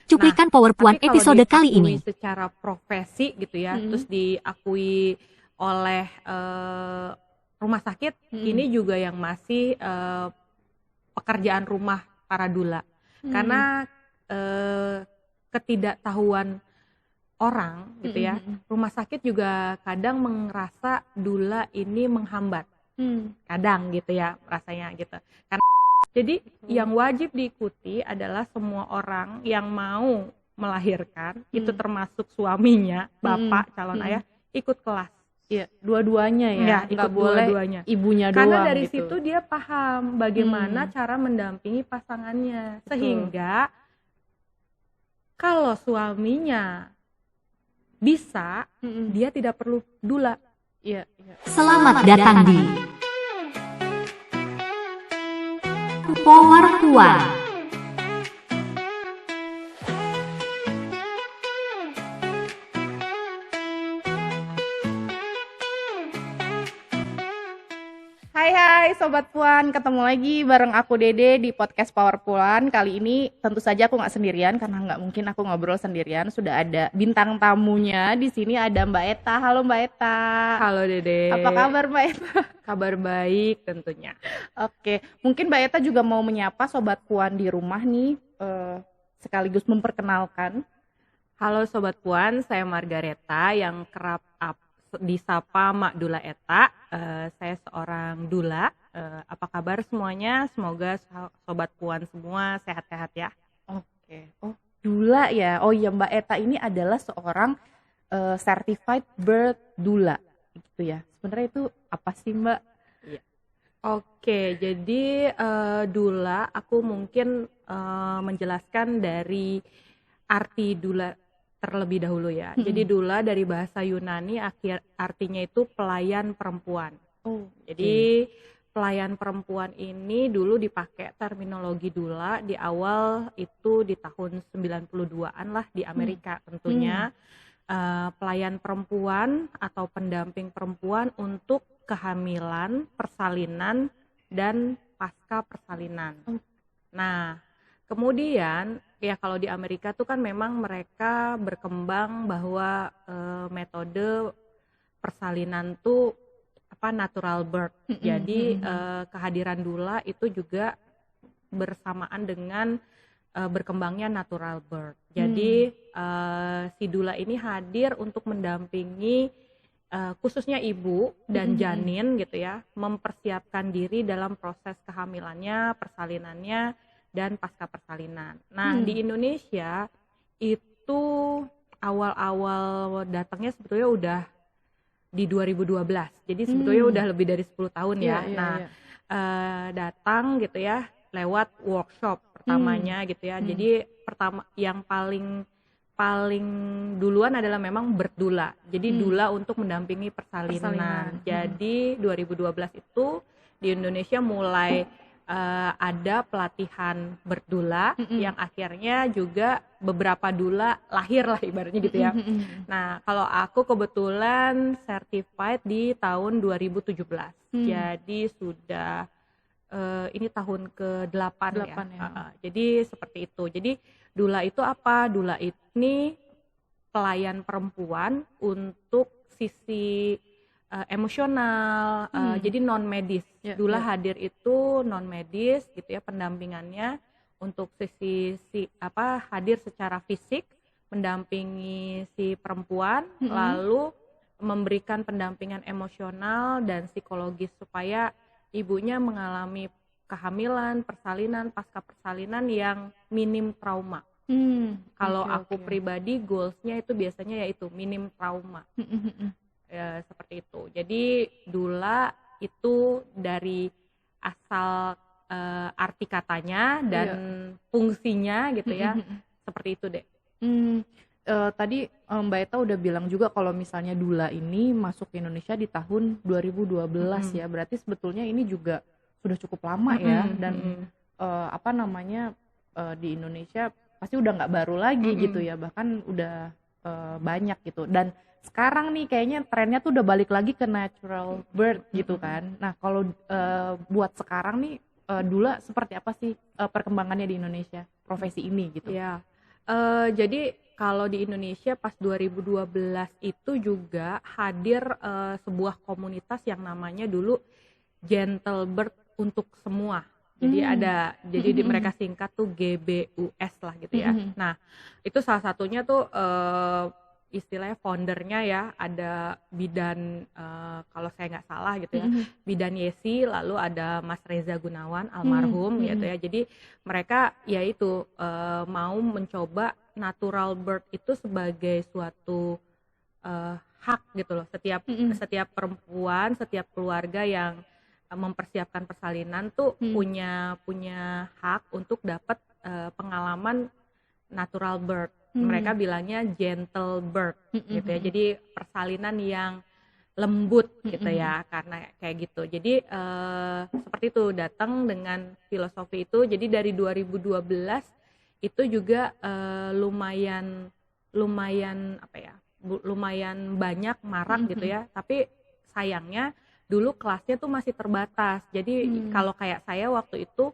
Cuplikan PowerPoint Tapi kalau episode kali diakui ini. secara profesi gitu ya, terus diakui oleh rumah sakit, ini juga yang masih pekerjaan rumah para dula. Karena ketidaktahuan orang gitu ya, rumah sakit juga kadang merasa dula ini menghambat. Kadang gitu ya rasanya gitu. Karena jadi yang wajib diikuti adalah semua orang yang mau melahirkan, itu termasuk suaminya, bapak, calon ayah, ikut kelas. Iya, dua-duanya ya. Ya, Nggak ikut boleh dua-duanya. ibunya Karena doang dari gitu. situ dia paham bagaimana cara mendampingi pasangannya. Sehingga kalau suaminya bisa, dia tidak perlu dula. Iya. Selamat datang di PowerPoint. Hai Sobat Puan, ketemu lagi bareng aku Dede di podcast Power Puan. Kali ini tentu saja aku nggak sendirian karena nggak mungkin aku ngobrol sendirian. Sudah ada bintang tamunya di sini, ada Mbak Eta. Halo Mbak Eta. Halo Dede. Apa kabar Mbak Eta? Kabar baik tentunya. Oke, mungkin Mbak Eta juga mau menyapa Sobat Puan di rumah nih, sekaligus memperkenalkan. Halo Sobat Puan, saya Margareta yang kerap disapa Mak Dula Eta. Saya seorang dula. Apa kabar semuanya? Semoga Sobat Puan semua sehat-sehat ya. Oke. Oh, dula ya. Oh iya, Mbak Eta ini adalah seorang certified birth doula gitu ya. Sebenarnya itu apa sih, Mbak? Iya. Oke, jadi dula aku mungkin menjelaskan dari arti dula terlebih dahulu ya. Jadi dula dari bahasa Yunani artinya itu pelayan perempuan. Oh, jadi pelayan perempuan ini dulu dipakai terminologi dula di awal itu di tahun 92-an lah di Amerika tentunya. Pelayan perempuan atau pendamping perempuan untuk kehamilan, persalinan, dan pasca persalinan. Nah, kemudian ya kalau di Amerika tuh kan memang mereka berkembang bahwa metode persalinan tuh natural birth. Jadi kehadiran dula itu juga bersamaan dengan berkembangnya natural birth. Jadi si dula ini hadir untuk mendampingi khususnya ibu dan janin gitu ya, mempersiapkan diri dalam proses kehamilannya, persalinannya, dan pasca persalinan. Nah, di Indonesia itu awal-awal datangnya sebetulnya udah di 2012. Jadi sebetulnya udah lebih dari 10 tahun ya. Datang gitu ya lewat workshop pertamanya gitu ya. Jadi pertama yang paling duluan adalah memang berdula. Jadi dula untuk mendampingi persalinan. Jadi 2012 itu di Indonesia mulai ada pelatihan berdula yang akhirnya juga beberapa dula lahir lah ibaratnya gitu ya. Nah, kalau aku kebetulan certified di tahun 2017. Jadi sudah ini tahun ke-8 ya. Jadi seperti itu. Jadi dula itu apa? Dula ini pelayan perempuan untuk sisi emosional, jadi non medis. Dula hadir itu non medis gitu ya, pendampingannya untuk sisi hadir secara fisik, mendampingi si perempuan, lalu memberikan pendampingan emosional dan psikologis supaya ibunya mengalami kehamilan, persalinan, pasca persalinan yang minim trauma. Kalau aku pribadi goalsnya itu biasanya yaitu minim trauma. Ya, seperti itu. Jadi dula itu dari asal arti katanya dan fungsinya gitu ya. Seperti itu deh. Tadi Mbak Eta udah bilang juga kalau misalnya dula ini masuk ke Indonesia di tahun 2012 ya. Berarti sebetulnya ini juga sudah cukup lama ya. Dan di Indonesia pasti udah nggak baru lagi gitu ya. Bahkan udah banyak gitu. Dan sekarang nih kayaknya trennya tuh udah balik lagi ke natural birth gitu kan. Nah kalau buat sekarang nih dula seperti apa sih perkembangannya di Indonesia profesi ini gitu? Ya, Jadi kalau di Indonesia pas 2012 itu juga hadir sebuah komunitas yang namanya dulu Gentle Bird untuk semua. Jadi mereka singkat tuh GBUS lah gitu ya. Nah, itu salah satunya tuh istilahnya foundernya ya, ada Bidan kalau saya nggak salah gitu ya, Bidan Yesi, lalu ada Mas Reza Gunawan almarhum gitu ya. Jadi mereka ya itu mau mencoba natural birth itu sebagai suatu hak gitu loh. Setiap perempuan, setiap keluarga yang mempersiapkan persalinan tuh punya hak untuk dapat pengalaman natural birth. Mereka bilangnya gentle birth gitu ya. Jadi persalinan yang lembut gitu ya, karena kayak gitu. Jadi seperti itu, datang dengan filosofi itu. Jadi dari 2012 itu juga lumayan banyak marak gitu ya. Tapi sayangnya dulu kelasnya tuh masih terbatas. Jadi kalau kayak saya waktu itu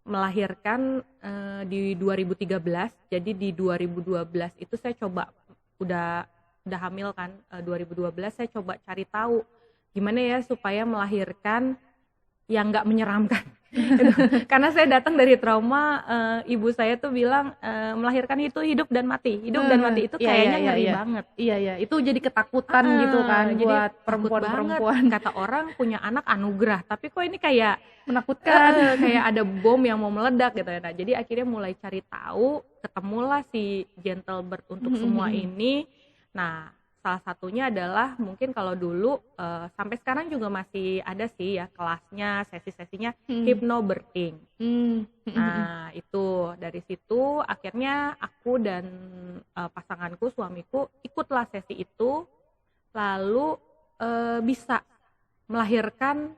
melahirkan di 2013, jadi di 2012 itu saya coba udah hamil kan, 2012 saya coba cari tahu gimana ya supaya melahirkan yang nggak menyeramkan. Karena saya datang dari trauma, ibu saya tuh bilang melahirkan itu hidup dan mati itu kayaknya ngeri banget. Iya, itu jadi ketakutan gitu kan buat perempuan-perempuan. Kata orang punya anak anugerah, tapi kok ini kayak menakutkan, kayak ada bom yang mau meledak gitu ya. Nah, jadi akhirnya mulai cari tahu, ketemulah si Gentle Bird untuk semua ini. Nah, salah satunya adalah mungkin kalau dulu sampai sekarang juga masih ada sih ya kelasnya, sesi-sesinya hypnobirthing. Nah, itu dari situ akhirnya aku dan pasanganku, suamiku ikutlah sesi itu, lalu bisa melahirkan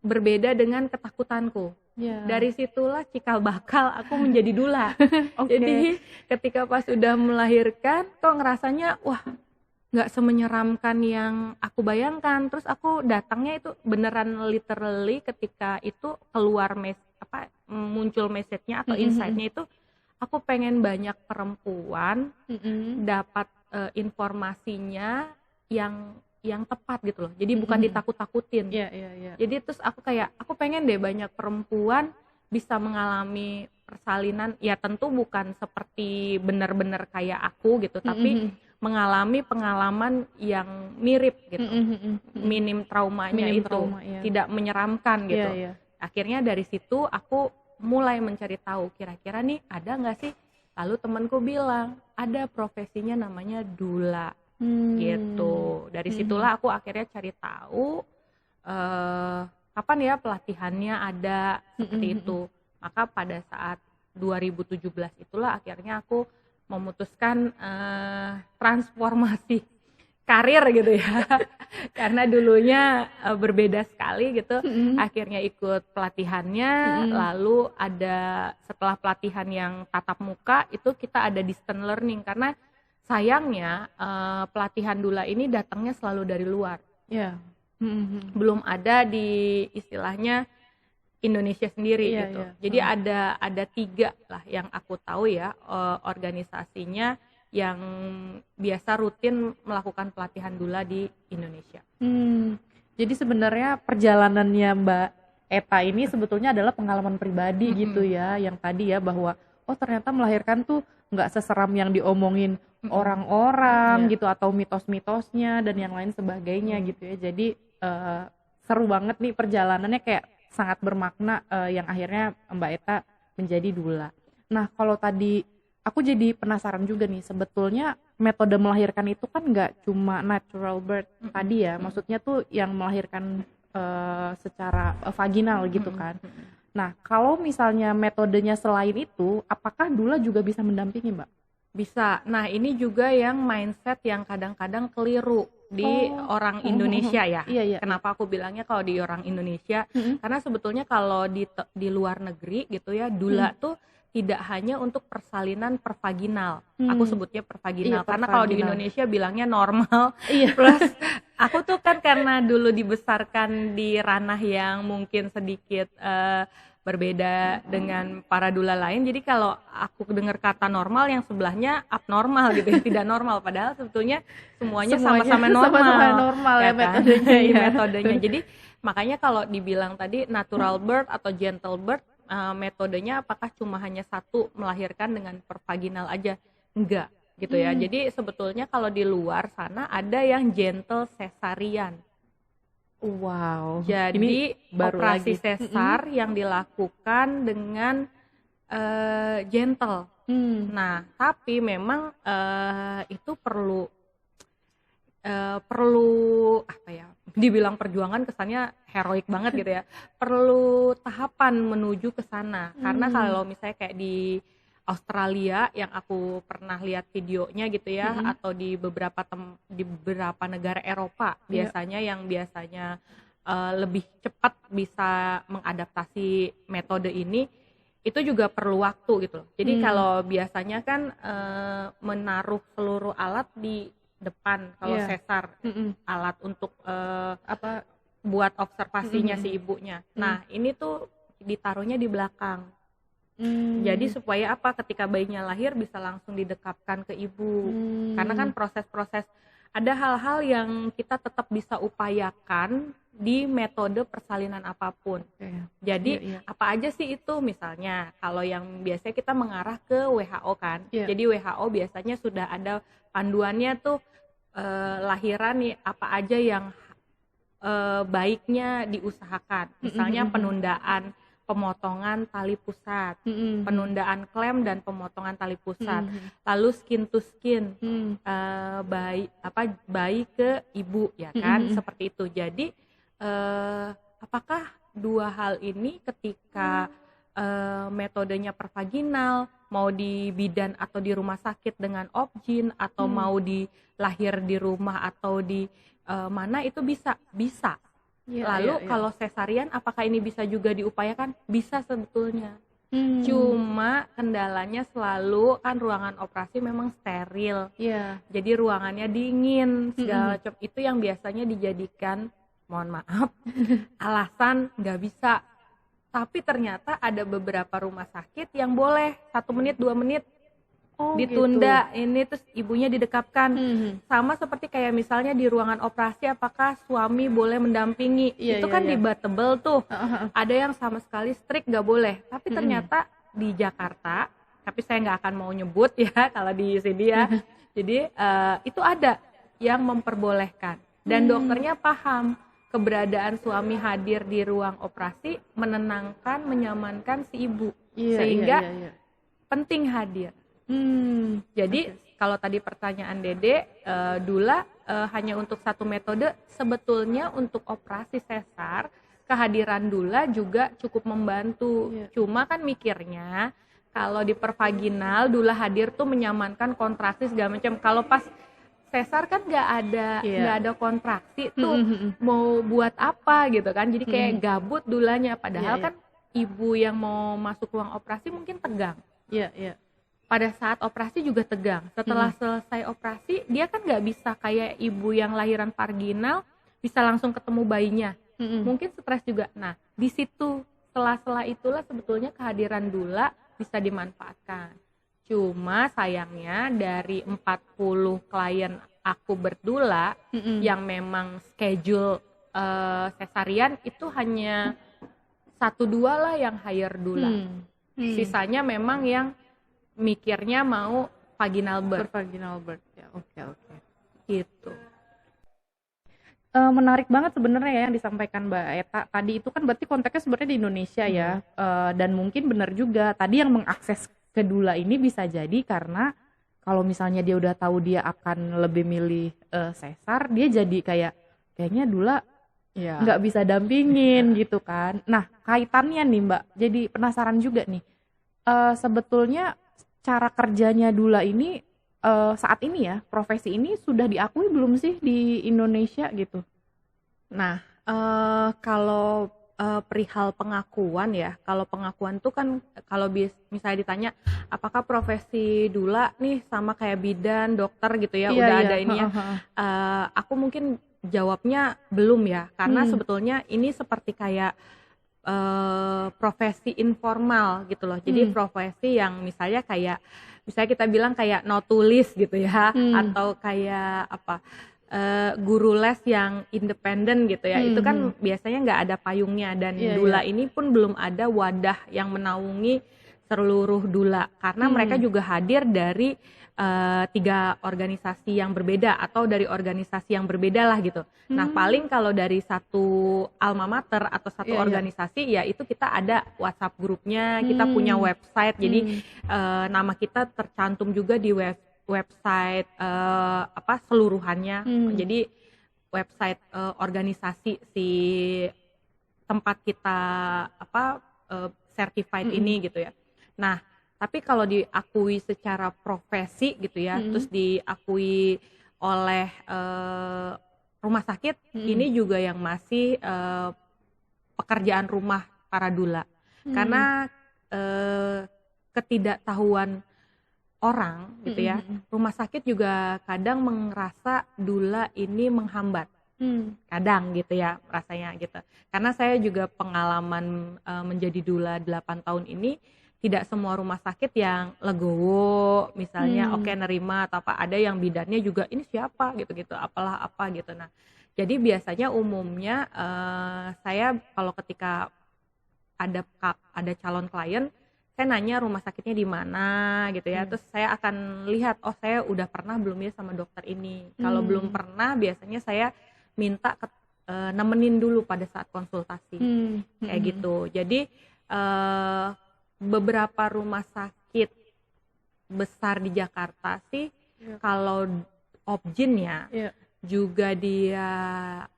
berbeda dengan ketakutanku. Dari situlah cikal bakal aku menjadi dula. Jadi ketika pas udah melahirkan kok ngerasanya wah nggak semenyeramkan yang aku bayangkan. Terus aku datangnya itu beneran literally ketika itu keluar muncul message-nya atau insight-nya itu aku pengen banyak perempuan dapat informasinya yang tepat gitu loh. Jadi bukan ditakut-takutin. Jadi terus aku pengen deh banyak perempuan bisa mengalami persalinan. Ya tentu bukan seperti benar-benar kayak aku gitu, tapi mengalami pengalaman yang mirip gitu. Minim traumanya tidak menyeramkan gitu. Akhirnya dari situ aku mulai mencari tahu kira-kira nih ada nggak sih. Lalu temanku bilang ada profesinya namanya dula. Gitu. Dari situlah aku akhirnya cari tahu kapan ya pelatihannya ada seperti itu. Maka pada saat 2017 itulah akhirnya aku memutuskan transformasi karir gitu ya. Karena dulunya berbeda sekali gitu. Akhirnya ikut pelatihannya, lalu ada setelah pelatihan yang tatap muka itu kita ada distance learning karena sayangnya pelatihan dula ini datangnya selalu dari luar. Belum ada di istilahnya Indonesia sendiri gitu. Jadi ada 3 lah yang aku tahu ya organisasinya yang biasa rutin melakukan pelatihan dula di Indonesia. Jadi sebenarnya perjalanannya Mbak Eta ini sebetulnya adalah pengalaman pribadi gitu ya, yang tadi ya bahwa oh ternyata melahirkan tuh nggak seseram yang diomongin orang-orang gitu atau mitos-mitosnya dan yang lain sebagainya gitu ya. Jadi seru banget nih perjalanannya, kayak sangat bermakna yang akhirnya Mbak Eta menjadi dula. Nah kalau tadi aku jadi penasaran juga nih, sebetulnya metode melahirkan itu kan nggak cuma natural birth tadi ya, maksudnya tuh yang melahirkan secara vaginal gitu kan. Nah kalau misalnya metodenya selain itu, apakah dula juga bisa mendampingi Mbak? Bisa. Nah ini juga yang mindset yang kadang-kadang keliru di orang Indonesia ya. Kenapa aku bilangnya kalau di orang Indonesia? Karena sebetulnya kalau di luar negeri gitu ya, dula tuh tidak hanya untuk persalinan pervaginal. Aku sebutnya pervaginal karena kalau di Indonesia bilangnya normal plus Aku tuh kan karena dulu dibesarkan di ranah yang mungkin sedikit berbeda dengan para dula lain, jadi kalau aku dengar kata normal yang sebelahnya abnormal gitu ya, tidak normal, padahal sebetulnya semuanya sama-sama normal, sama-sama normal ya kan? metodenya Iya, ya. metodenya. Jadi makanya kalau dibilang tadi natural birth atau gentle birth, metodenya apakah cuma hanya satu, melahirkan dengan pervaginal aja? Enggak gitu ya. Jadi sebetulnya kalau di luar sana ada yang gentle cesarean. Wow. Jadi Ini baru operasi lagi. sesar yang dilakukan dengan gentle. Nah, tapi memang itu perlu apa ya? Dibilang perjuangan kesannya heroik banget gitu ya. Perlu tahapan menuju ke sana. Karena kalau misalnya kayak di Australia yang aku pernah lihat videonya gitu ya, atau di beberapa negara Eropa biasanya yang biasanya lebih cepat bisa mengadaptasi metode ini, itu juga perlu waktu gitu loh. Jadi kalau biasanya kan menaruh seluruh alat di depan kalau sesar, alat untuk Apa? buat observasinya si ibunya. Nah, ini tuh ditaruhnya di belakang. Jadi supaya apa, ketika bayinya lahir bisa langsung didekapkan ke ibu. Karena kan proses-proses, ada hal-hal yang kita tetap bisa upayakan di metode persalinan apapun. Jadi apa aja sih itu, misalnya kalau yang biasanya kita mengarah ke WHO kan. Jadi WHO biasanya sudah ada panduannya tuh, lahiran nih apa aja yang baiknya diusahakan. Misalnya penundaan pemotongan tali pusat, penundaan klem dan pemotongan tali pusat, lalu skin to skin, bayi ke ibu ya kan, seperti itu. Jadi apakah dua hal ini ketika metodenya pervaginal, mau di bidan atau di rumah sakit dengan obgyn, atau mau lahir di rumah atau di mana, itu bisa. Lalu kalau sesarian apakah ini bisa juga diupayakan? Bisa sebetulnya. Cuma kendalanya selalu kan ruangan operasi memang steril. Jadi ruangannya dingin, segala macam itu yang biasanya dijadikan, mohon maaf, alasan nggak bisa. Tapi ternyata ada beberapa rumah sakit yang boleh 1 menit 2 menit ditunda gitu. Ini terus ibunya didekapkan. Sama seperti kayak misalnya di ruangan operasi apakah suami boleh mendampingi, itu kan debatable tuh. Ada yang sama sekali strict gak boleh, tapi ternyata di Jakarta, tapi saya nggak akan mau nyebut ya kalau di sini ya. Jadi itu ada yang memperbolehkan dan dokternya paham keberadaan suami hadir di ruang operasi menenangkan, menyamankan si ibu, sehingga penting hadir. Jadi kalau tadi pertanyaan Dede, dula hanya untuk satu metode, sebetulnya untuk operasi sesar kehadiran dula juga cukup membantu. Cuma kan mikirnya kalau di pervaginal dula hadir tuh menyamankan kontraksi segala macam. Kalau pas sesar kan nggak ada kontraksi tuh, mau buat apa gitu kan? Jadi kayak gabut dulanya. Padahal kan ibu yang mau masuk ruang operasi mungkin tegang. Pada saat operasi juga tegang. Setelah selesai operasi, dia kan nggak bisa kayak ibu yang lahiran vaginal bisa langsung ketemu bayinya. Mungkin stres juga. Nah, di situ sela-sela itulah sebetulnya kehadiran dula bisa dimanfaatkan. Cuma sayangnya dari 40 klien aku berdula yang memang schedule sesarian itu hanya 1-2 lah yang hire dula. Sisanya memang yang mikirnya mau vaginal birth. Ya, oke. Gitu. Menarik banget sebenarnya ya yang disampaikan Mbak Eta tadi. Itu kan berarti konteksnya sebenarnya di Indonesia ya. Dan mungkin benar juga tadi yang mengakses ke dula ini bisa jadi karena kalau misalnya dia udah tahu dia akan lebih milih sesar, dia jadi kayaknya dula nggak bisa dampingin gitu kan. Nah, kaitannya nih Mbak, jadi penasaran juga nih. Sebetulnya cara kerjanya dula ini saat ini ya, profesi ini sudah diakui belum sih di Indonesia gitu? Nah, kalau perihal pengakuan ya, kalau pengakuan tuh kan kalau misalnya ditanya apakah profesi dula nih sama kayak bidan, dokter gitu ya, udah ada ininya. Aku mungkin jawabnya belum ya, karena sebetulnya ini seperti kayak profesi informal gitu loh. Jadi profesi yang misalnya kita bilang kayak no tulis gitu ya, atau kayak guru les yang independen gitu ya. Itu kan biasanya nggak ada payungnya, dan dula ini pun belum ada wadah yang menaungi seluruh dula, karena mereka juga hadir dari 3 organisasi yang berbeda atau dari organisasi yang berbeda lah gitu. Nah paling kalau dari satu alma mater atau satu organisasi ya itu kita ada WhatsApp grupnya, kita punya website, jadi nama kita tercantum juga di website seluruhannya. Jadi website organisasi si tempat kita certified ini gitu ya. Nah tapi kalau diakui secara profesi gitu ya, terus diakui oleh rumah sakit, ini juga yang masih pekerjaan rumah para dula. Karena ketidaktahuan orang gitu ya, rumah sakit juga kadang merasa dula ini menghambat. Kadang gitu ya rasanya gitu. Karena saya juga pengalaman menjadi dula 8 tahun ini, tidak semua rumah sakit yang legowo misalnya nerima atau ada yang bidannya juga ini siapa gitu-gitu apalah apa gitu. Nah jadi biasanya umumnya saya kalau ketika ada calon klien, saya nanya rumah sakitnya di mana gitu ya, terus saya akan lihat saya udah pernah belum ya sama dokter ini. Kalau belum pernah biasanya saya minta nemenin dulu pada saat konsultasi kayak gitu. Jadi beberapa rumah sakit besar di Jakarta sih kalau Opjin ya juga dia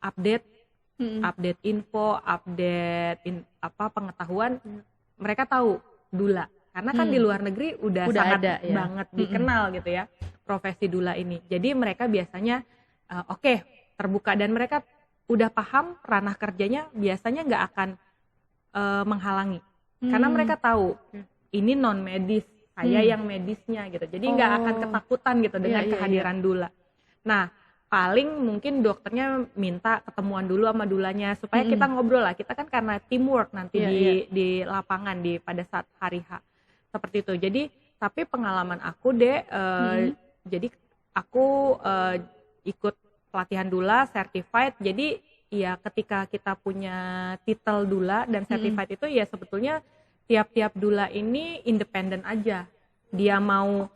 update info, pengetahuan, mereka tahu dula karena kan di luar negeri udah sangat ada, ya? banget dikenal gitu ya profesi dula ini. Jadi mereka biasanya terbuka, dan mereka udah paham ranah kerjanya, biasanya nggak akan menghalangi. Karena mereka tahu ini non medis, saya yang medisnya gitu. Jadi nggak akan ketakutan gitu dengan kehadiran dula. Nah, paling mungkin dokternya minta ketemuan dulu sama dulanya supaya kita ngobrol lah. Kita kan karena teamwork nanti di lapangan pada saat hari H. Seperti itu. Jadi tapi pengalaman aku jadi aku ikut pelatihan dula certified. Jadi ya ketika kita punya titel dula dan certified itu ya sebetulnya tiap-tiap dula ini independen aja. Dia mau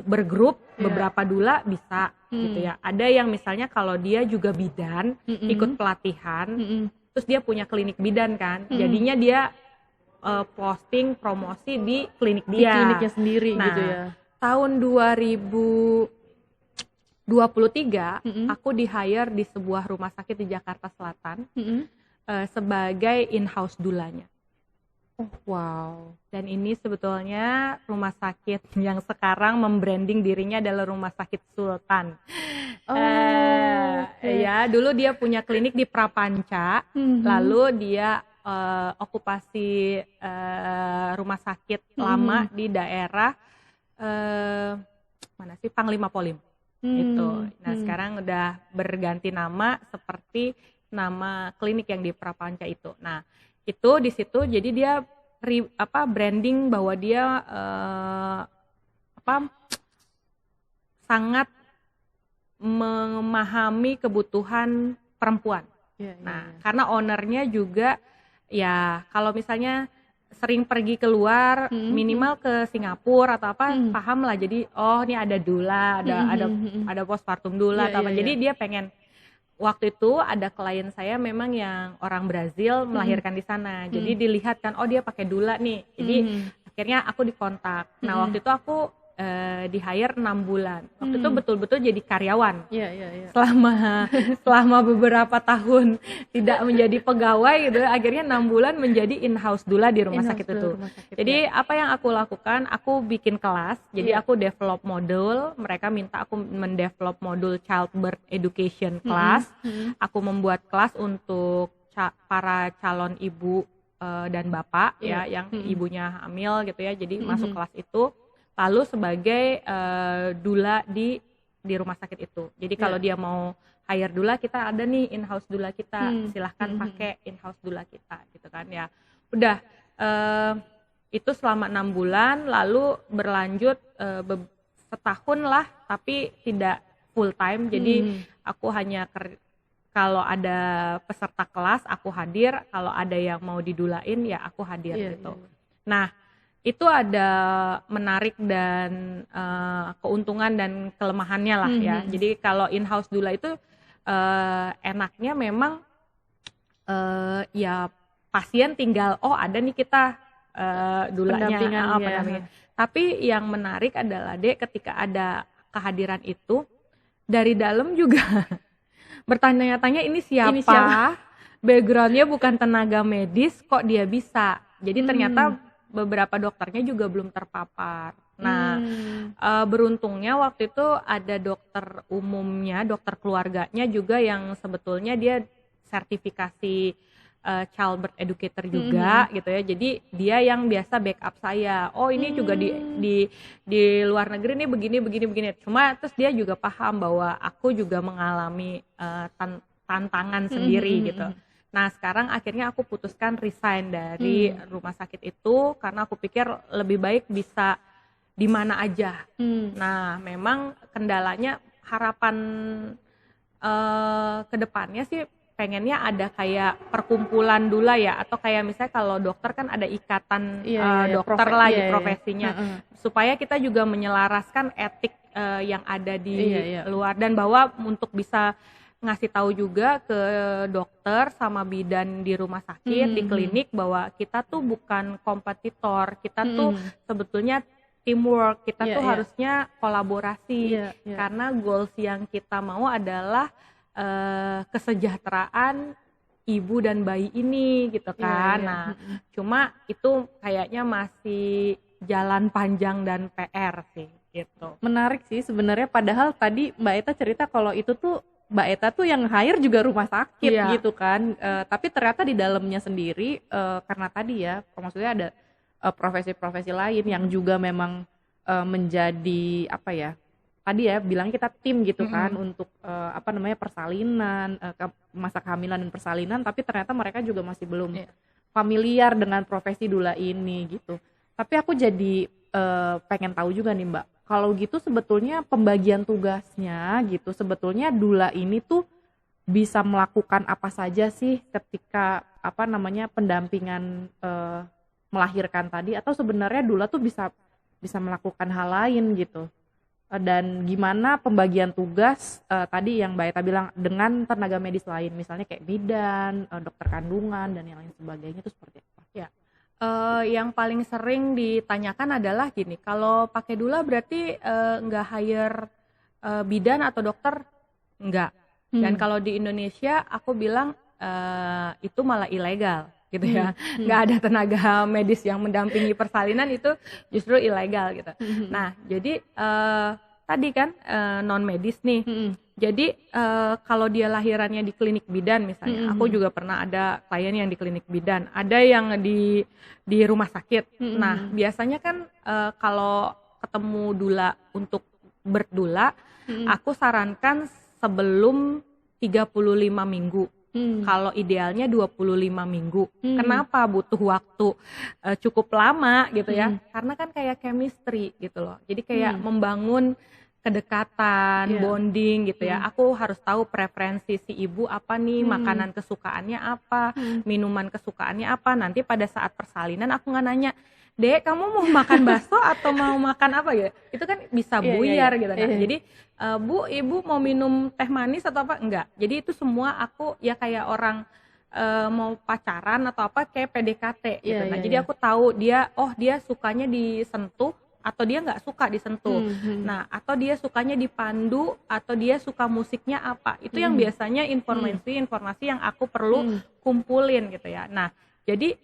bergrup beberapa dula bisa gitu ya. Ada yang misalnya kalau dia juga bidan ikut pelatihan, terus dia punya klinik bidan kan. Jadinya dia posting promosi di klinik dia. Di kliniknya sendiri gitu ya. Tahun 2023 aku di-hire di sebuah rumah sakit di Jakarta Selatan sebagai in-house dulanya. Oh, wow. Dan ini sebetulnya rumah sakit yang sekarang membranding dirinya adalah Rumah Sakit Sultan. Ya, dulu dia punya klinik di Prapanca, lalu dia okupasi rumah sakit lama di daerah Panglima Polim. Itu. Nah, sekarang udah berganti nama seperti nama klinik yang di Prapanca itu. Nah, itu di situ jadi dia branding bahwa dia sangat memahami kebutuhan perempuan. Karena ownernya juga ya kalau misalnya sering pergi keluar minimal ke Singapura atau paham lah. Jadi ini ada dula, ada postpartum dula atau apa. Jadi dia pengen. Waktu itu ada klien saya memang yang orang Brazil melahirkan di sana. Jadi dilihat kan, dia pakai dula nih. Jadi akhirnya aku dikontak. Nah waktu itu aku di-hire 6 bulan. Waktu itu betul-betul jadi karyawan. Selama beberapa tahun tidak menjadi pegawai gitu, akhirnya 6 bulan menjadi in-house dula di rumah sakit itu. Jadi apa yang aku lakukan, aku bikin kelas. Jadi aku develop modul, mereka minta aku mendevelop modul childbirth education class. Aku membuat kelas untuk para calon ibu dan bapak yang ibunya hamil gitu ya. Jadi masuk kelas itu. Lalu sebagai dula di di rumah sakit itu. Jadi kalau dia mau hire dula, kita ada nih in-house dula kita, silahkan pakai in-house dula kita gitu kan ya. Udah itu selama 6 bulan, lalu berlanjut setahun lah, tapi tidak full time. Jadi aku hanya kalau ada peserta kelas aku hadir, kalau ada yang mau didulain ya aku hadir gitu. Nah, itu ada menarik dan keuntungan dan kelemahannya lah ya. Jadi kalau in-house dula itu enaknya memang ya pasien tinggal ada nih kita dulanya pendampingan. Tapi yang menarik adalah ketika ada kehadiran itu dari dalam juga bertanya-tanya ini siapa? Backgroundnya bukan tenaga medis kok dia bisa. Jadi ternyata beberapa dokternya juga belum terpapar. Nah, beruntungnya waktu itu ada dokter umumnya, dokter keluarganya juga yang sebetulnya dia sertifikasi childbirth educator juga gitu ya. Jadi dia yang biasa backup saya. Oh, ini juga di luar negeri nih begini. Cuma terus dia juga paham bahwa aku juga mengalami tantangan sendiri gitu. Nah, sekarang akhirnya aku putuskan resign dari rumah sakit itu karena aku pikir lebih baik bisa di mana aja. Nah, memang kendalanya harapan ke depannya sih pengennya ada kayak perkumpulan dula ya, atau kayak misalnya kalau dokter kan ada ikatan dokter lah di profesinya, supaya kita juga menyelaraskan etik yang ada di luar, dan bahwa untuk bisa ngasih tahu juga ke dokter sama bidan di rumah sakit, di klinik, bahwa kita tuh bukan kompetitor, kita tuh sebetulnya teamwork, kita tuh harusnya kolaborasi, karena goals yang kita mau adalah kesejahteraan ibu dan bayi ini gitu kan. Nah, cuma itu kayaknya masih jalan panjang dan PR sih gitu. Menarik sih sebenarnya, padahal tadi Mbak Eta cerita kalau itu tuh Mbak Eta tuh yang hire juga rumah sakit gitu kan, tapi ternyata di dalamnya sendiri karena tadi ya maksudnya ada profesi-profesi lain yang juga memang menjadi apa ya, tadi ya bilang kita tim gitu kan untuk persalinan, masa kehamilan dan persalinan, tapi ternyata mereka juga masih belum familiar dengan profesi dula ini gitu. Tapi aku jadi pengen tahu juga nih Mbak, kalau gitu sebetulnya pembagian tugasnya gitu, sebetulnya dula ini tuh bisa melakukan apa saja sih ketika pendampingan melahirkan tadi, atau sebenarnya dula tuh bisa melakukan hal lain gitu, dan gimana pembagian tugas tadi yang Mbak Eta bilang dengan tenaga medis lain, misalnya kayak bidan, dokter kandungan dan yang lain sebagainya, itu seperti apa? Ya. Yang paling sering ditanyakan adalah gini, kalau pakai dula berarti nggak hire bidan atau dokter? Nggak. Dan kalau di Indonesia aku bilang itu malah ilegal gitu ya. Nggak ada tenaga medis yang mendampingi persalinan, itu justru ilegal gitu. Nah, jadi tadi kan non medis nih. Jadi kalau dia lahirannya di klinik bidan misalnya, aku juga pernah ada klien yang di klinik bidan, ada yang di rumah sakit. Nah, biasanya kan kalau ketemu dula untuk berdula, aku sarankan sebelum 35 minggu. Kalau idealnya 25 minggu. Kenapa butuh waktu cukup lama gitu ya? Karena kan kayak chemistry gitu loh. Jadi kayak membangun kedekatan, bonding gitu ya. Aku harus tahu preferensi si ibu apa nih, makanan kesukaannya apa, minuman kesukaannya apa. Nanti pada saat persalinan aku nggak nanya, Dek, kamu mau makan bakso atau mau makan apa ya? Itu kan bisa buyar gitu. Nah, jadi Bu, Ibu mau minum teh manis atau apa? Enggak. Jadi itu semua aku ya kayak orang mau pacaran atau apa, kayak PDKT gitu. Nah, jadi aku tahu dia sukanya disentuh atau dia nggak suka disentuh. Nah, atau dia sukanya dipandu atau dia suka musiknya apa. Itu yang biasanya informasi yang aku perlu kumpulin gitu ya. Nah, jadi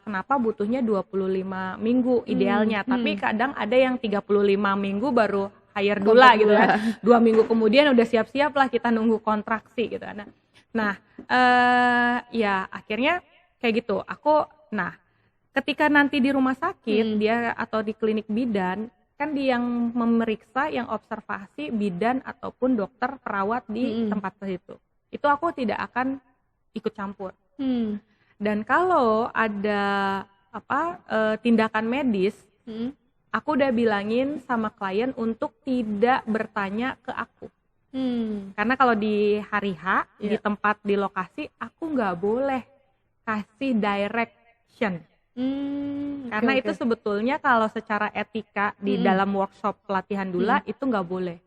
kenapa butuhnya 25 minggu idealnya, tapi kadang ada yang 35 minggu baru hire dula gitu kan. 2 minggu kemudian udah siap-siap lah kita nunggu kontraksi gitu. Nah, ya akhirnya kayak gitu. Ketika nanti di rumah sakit dia atau di klinik bidan, kan yang memeriksa, yang observasi bidan ataupun dokter perawat di tempat itu. Itu aku tidak akan ikut campur. Dan kalau ada tindakan medis, aku udah bilangin sama klien untuk tidak bertanya ke aku. Karena kalau di hari H, di tempat, di lokasi, aku nggak boleh kasih direction. Karena itu sebetulnya kalau secara etika di dalam workshop pelatihan dula itu nggak boleh.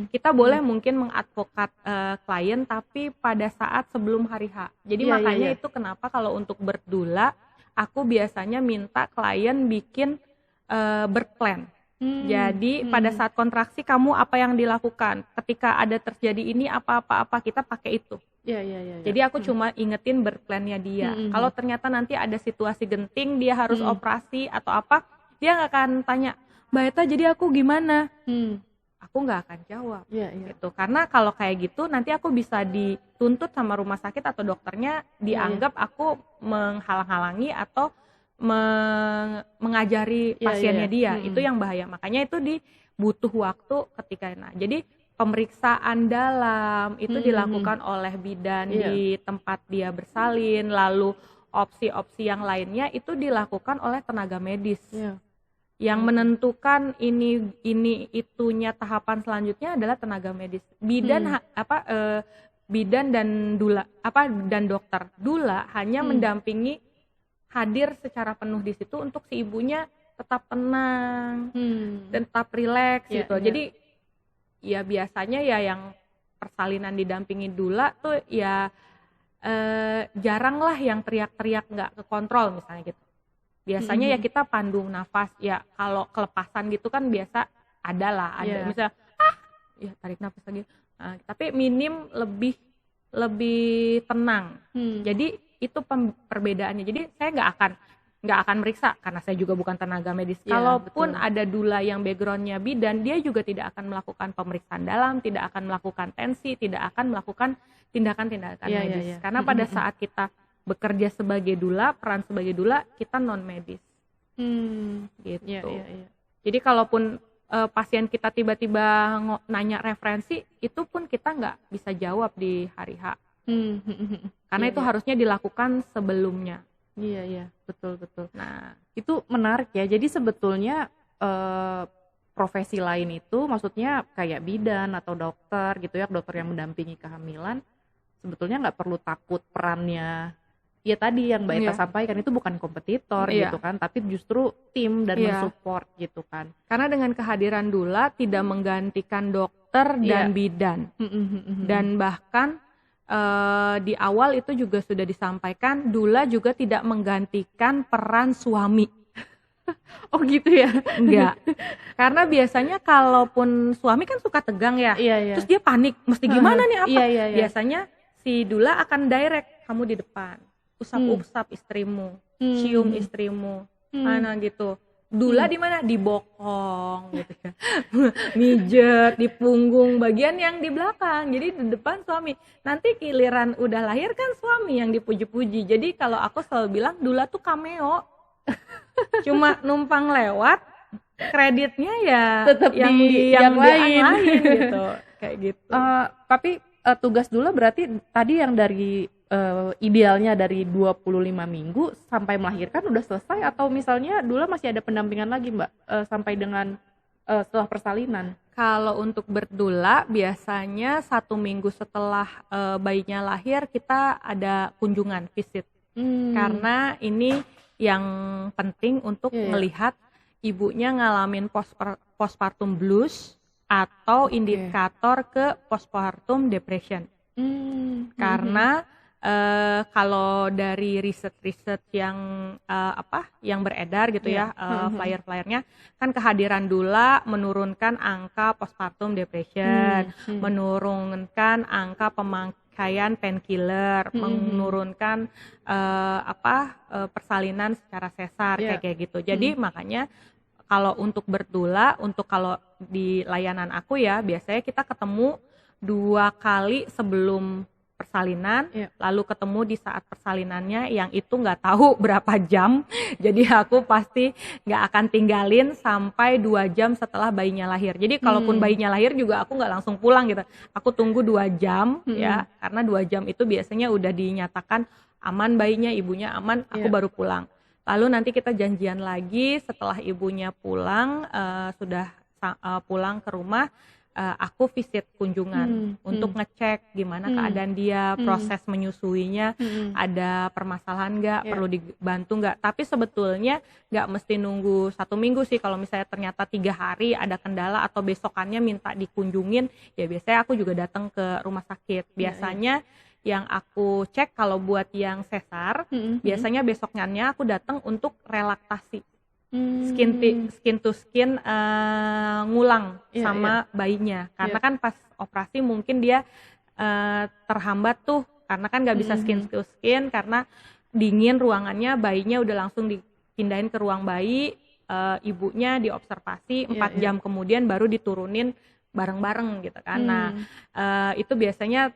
Kita boleh mungkin mengadvokat klien, tapi pada saat sebelum hari H. Jadi makanya itu kenapa kalau untuk berdula, aku biasanya minta klien bikin berplan. Jadi pada saat kontraksi kamu apa yang dilakukan, ketika ada terjadi ini apa kita pakai itu. Jadi aku cuma ingetin berplannya dia. Kalau ternyata nanti ada situasi genting, dia harus operasi atau apa, dia nggak akan tanya, Mbak Eta jadi aku gimana? Aku nggak akan jawab. Gitu. Karena kalau kayak gitu nanti aku bisa dituntut sama rumah sakit atau dokternya, dianggap aku menghalang-halangi atau mengajari pasiennya dia. Itu yang bahaya. Makanya itu butuh waktu ketika jadi pemeriksaan dalam itu dilakukan oleh bidan di tempat dia bersalin, lalu opsi-opsi yang lainnya itu dilakukan oleh tenaga medis. Yang menentukan ini itunya tahapan selanjutnya adalah tenaga medis. Bidan bidan dan dula dan dokter. Dula hanya mendampingi, hadir secara penuh di situ untuk si ibunya tetap tenang dan tetap rileks gitu. Jadi ya biasanya ya yang persalinan didampingi dula tuh ya jarang lah yang teriak-teriak nggak kekontrol misalnya gitu. Biasanya ya kita pandu nafas, ya kalau kelepasan gitu kan biasa ada misalnya ya tarik nafas lagi. Nah, tapi minim lebih tenang. Jadi itu perbedaannya. Jadi saya nggak akan meriksa karena saya juga bukan tenaga medis. Kalaupun ada dula yang backgroundnya bidan, dia juga tidak akan melakukan pemeriksaan dalam, tidak akan melakukan tensi, tidak akan melakukan tindakan-tindakan medis. Karena pada saat kita bekerja sebagai dula, peran sebagai dula, kita non medis. Gitu. Jadi kalaupun pasien kita tiba-tiba nanya referensi, itu pun kita nggak bisa jawab di hari H. Karena itu harusnya dilakukan sebelumnya. Betul. Nah, itu menarik ya. Jadi sebetulnya profesi lain itu maksudnya kayak bidan atau dokter gitu ya, dokter yang mendampingi kehamilan, sebetulnya nggak perlu takut perannya. Ya tadi yang Mbak Eta sampaikan itu bukan kompetitor gitu kan, tapi justru tim dan mensupport gitu kan. Karena dengan kehadiran dula tidak menggantikan dokter dan bidan. Dan bahkan di awal itu juga sudah disampaikan, dula juga tidak menggantikan peran suami. Oh gitu ya? Enggak. Karena biasanya kalaupun suami kan suka tegang ya, terus dia panik, mesti gimana nih apa? Biasanya si dula akan direct, kamu di depan, usap-usap istrimu, cium istrimu, mana gitu. Dula di mana? Di bokong gitu ya. Mijet di punggung bagian yang di belakang. Jadi di depan suami. Nanti giliran udah lahir kan suami yang dipuji-puji. Jadi kalau aku selalu bilang dula tuh cameo. Cuma numpang lewat, kreditnya ya tetap yang yang lain gitu. Kayak gitu. Tapi tugas dula berarti tadi yang dari idealnya dari 25 minggu sampai melahirkan udah selesai, atau misalnya dula masih ada pendampingan lagi Mbak sampai dengan setelah persalinan? Kalau untuk berdula biasanya 1 minggu setelah bayinya lahir kita ada kunjungan visit. Karena ini yang penting untuk melihat ibunya ngalamin postpartum blues atau indikator ke postpartum depression. Karena kalau dari riset-riset yang yang beredar gitu flyer-flyernya kan kehadiran dula menurunkan angka postpartum depression, menurunkan angka pemakaian painkiller, menurunkan persalinan secara sesar kayak gitu. Jadi makanya kalau untuk berdula, untuk kalau di layanan aku ya biasanya kita ketemu 2 kali sebelum persalinan, Iya. lalu ketemu di saat persalinannya yang itu nggak tahu berapa jam. Jadi aku pasti nggak akan tinggalin sampai 2 jam setelah bayinya lahir. Jadi kalaupun bayinya lahir juga aku nggak langsung pulang gitu. Aku tunggu 2 jam ya, karena 2 jam itu biasanya udah dinyatakan aman bayinya, ibunya aman, aku baru pulang. Lalu nanti kita janjian lagi setelah ibunya pulang, sudah pulang ke rumah. Aku visit kunjungan untuk ngecek gimana keadaan dia, proses menyusuinya, ada permasalahan nggak, perlu dibantu nggak. Tapi sebetulnya nggak mesti nunggu 1 minggu sih. Kalau misalnya ternyata 3 hari ada kendala atau besokannya minta dikunjungin, ya biasanya aku juga datang ke rumah sakit. Biasanya yang aku cek kalau buat yang sesar, biasanya besoknya aku datang untuk relaksasi. Skin to skin ngulang sama bayinya, karena kan pas operasi mungkin dia terhambat tuh karena kan nggak bisa skin to skin karena dingin ruangannya, bayinya udah langsung dipindahin ke ruang bayi, ibunya diobservasi 4 jam kemudian baru diturunin bareng-bareng gitu kan. Nah itu biasanya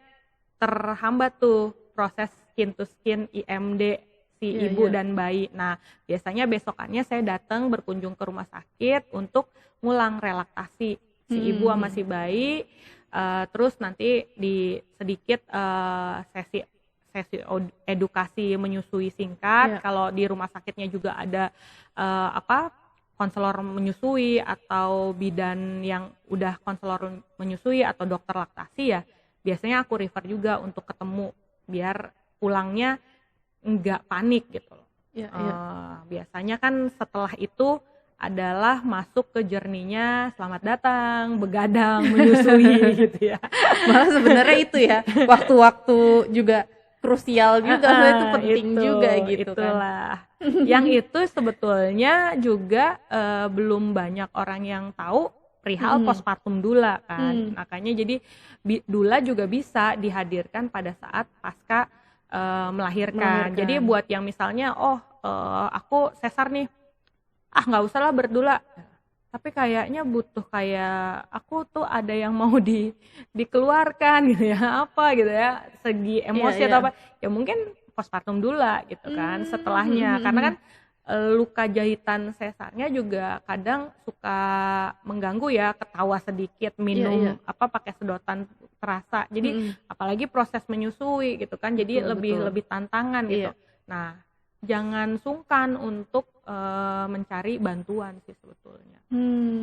terhambat tuh proses skin to skin IMD si ibu dan bayi. Nah, biasanya besokannya saya datang berkunjung ke rumah sakit untuk ngulang relaksasi si ibu sama si bayi. Terus nanti di sedikit sesi edukasi menyusui singkat. Kalau di rumah sakitnya juga ada konselor menyusui atau bidan yang udah konselor menyusui atau dokter laktasi ya. Biasanya aku refer juga untuk ketemu biar pulangnya nggak panik gitu loh. Biasanya kan setelah itu adalah masuk ke journey-nya selamat datang, begadang, menyusui gitu ya. Malah sebenarnya itu ya, waktu-waktu juga krusial juga, itu penting juga gitu itulah. Yang itu sebetulnya juga belum banyak orang yang tahu perihal postpartum doula kan. Makanya jadi doula juga bisa dihadirkan pada saat pasca melahirkan. Jadi buat yang misalnya aku sesar nih, nggak usah lah berdoula, tapi kayaknya butuh kayak aku tuh ada yang mau dikeluarkan gitu ya, apa gitu ya, segi emosi atau apa ya, mungkin postpartum doula gitu kan setelahnya. Karena kan luka jahitan sesarnya juga kadang suka mengganggu ya, ketawa sedikit, minum pakai sedotan terasa. Jadi apalagi proses menyusui gitu kan, jadi lebih tantangan gitu. Nah, jangan sungkan untuk mencari bantuan sih sebetulnya.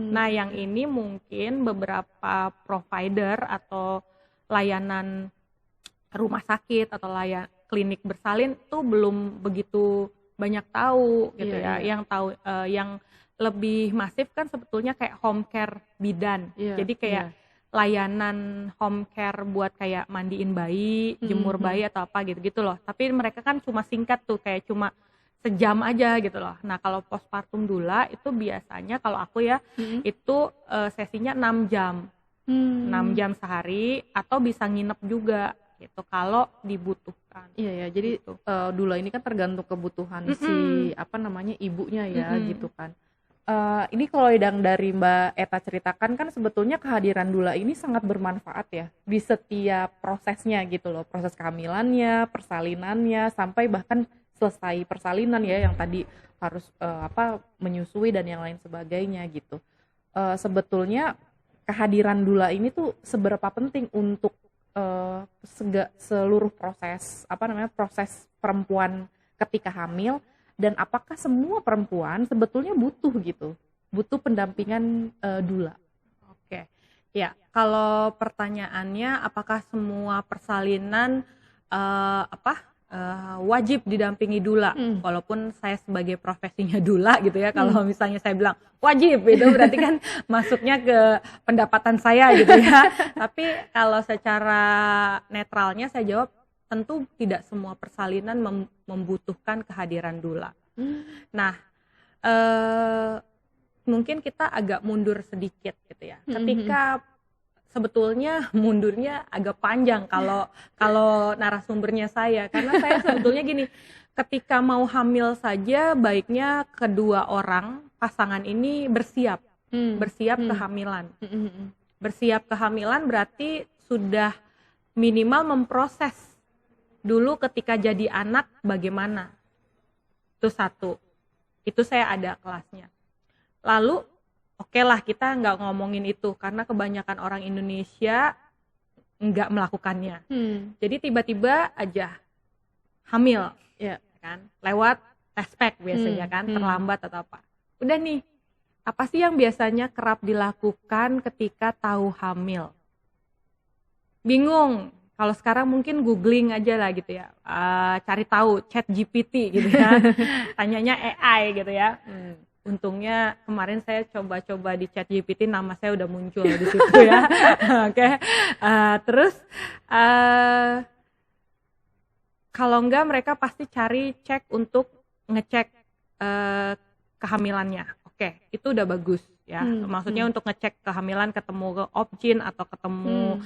Nah, yang ini mungkin beberapa provider atau layanan rumah sakit atau klinik bersalin tuh belum begitu banyak tahu gitu ya. Yang tahu yang lebih masif kan sebetulnya kayak home care bidan. Jadi kayak layanan home care buat kayak mandiin bayi, jemur bayi atau apa gitu-gitu loh. Tapi mereka kan cuma singkat tuh, kayak cuma sejam aja gitu loh. Nah, kalau postpartum doula itu biasanya kalau aku ya itu sesinya 6 jam. 6 jam sehari atau bisa nginep juga gitu kalau dibutuhkan. Jadi gitu. Doula ini kan tergantung kebutuhan si ibunya ya gitu kan. Ini kalau yang dari Mbak Eta ceritakan kan sebetulnya kehadiran doula ini sangat bermanfaat ya di setiap prosesnya gitu loh, proses kehamilannya, persalinannya, sampai bahkan selesai persalinan ya, yang tadi harus menyusui dan yang lain sebagainya gitu. Sebetulnya kehadiran doula ini tuh seberapa penting untuk seluruh proses proses perempuan ketika hamil, dan apakah semua perempuan sebetulnya butuh pendampingan doula? Oke. Ya, kalau pertanyaannya apakah semua persalinan wajib didampingi doula, walaupun saya sebagai profesinya doula gitu ya, kalau misalnya saya bilang wajib itu berarti kan masuknya ke pendapatan saya gitu ya. Tapi kalau secara netralnya saya jawab tentu tidak semua persalinan membutuhkan kehadiran doula. Nah, mungkin kita agak mundur sedikit gitu ya. Ketika sebetulnya mundurnya agak panjang kalau narasumbernya saya, karena saya sebetulnya gini, ketika mau hamil saja baiknya kedua orang pasangan ini bersiap kehamilan. Bersiap kehamilan berarti sudah minimal memproses dulu ketika jadi anak bagaimana. Itu satu. Itu saya ada kelasnya. Lalu oke lah kita nggak ngomongin itu karena kebanyakan orang Indonesia nggak melakukannya. Jadi tiba-tiba aja hamil, Ya. kan? Lewat tespek biasanya kan, terlambat atau apa. Udah nih, apa sih yang biasanya kerap dilakukan ketika tahu hamil? Bingung. Kalau sekarang mungkin googling aja lah gitu ya, cari tahu, chat GPT gitu ya, tanyanya AI gitu ya. Untungnya kemarin saya coba-coba di chat GPT, nama saya udah muncul di situ ya. Oke. Terus kalau enggak mereka pasti cari cek untuk ngecek kehamilannya. Oke, itu udah bagus ya. Maksudnya untuk ngecek kehamilan, ketemu ke obgyn atau ketemu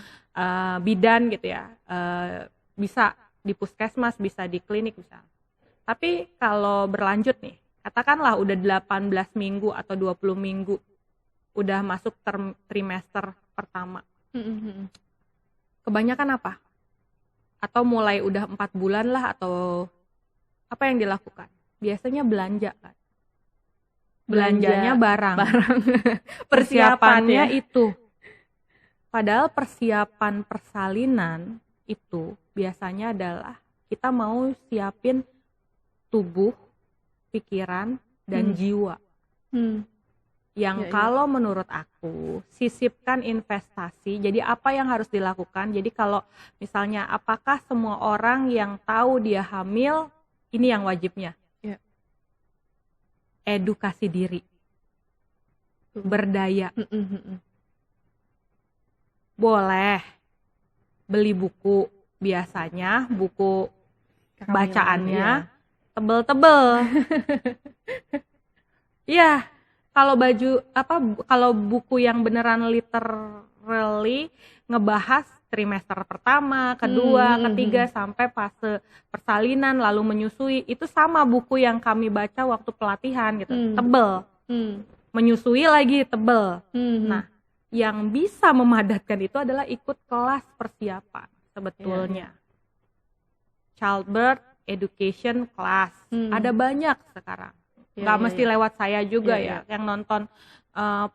bidan gitu ya. Bisa di puskesmas, bisa di klinik bisa. Tapi kalau berlanjut nih, katakanlah udah 18 minggu atau 20 minggu udah masuk trimester pertama. Kebanyakan apa? Atau mulai udah 4 bulan lah, atau apa yang dilakukan? Biasanya belanja kan. Belanjanya barang. Persiapannya itu. Padahal persiapan persalinan itu biasanya adalah kita mau siapin tubuh, pikiran, dan jiwa. Yang kalau menurut aku sisipkan investasi. Jadi apa yang harus dilakukan? Jadi kalau misalnya apakah semua orang yang tahu dia hamil, ini yang wajibnya? Edukasi diri, berdaya. Boleh beli buku, biasanya buku bacaannya tebel-tebel. Iya, kalau buku yang beneran literally ngebahas trimester pertama, kedua, ketiga sampai fase persalinan lalu menyusui, itu sama buku yang kami baca waktu pelatihan gitu, tebel. Menyusui lagi tebel. Nah, yang bisa memadatkan itu adalah ikut kelas persiapan sebetulnya. Childbirth education class. Ada banyak sekarang. Nggak mesti lewat saya juga ya. Yang nonton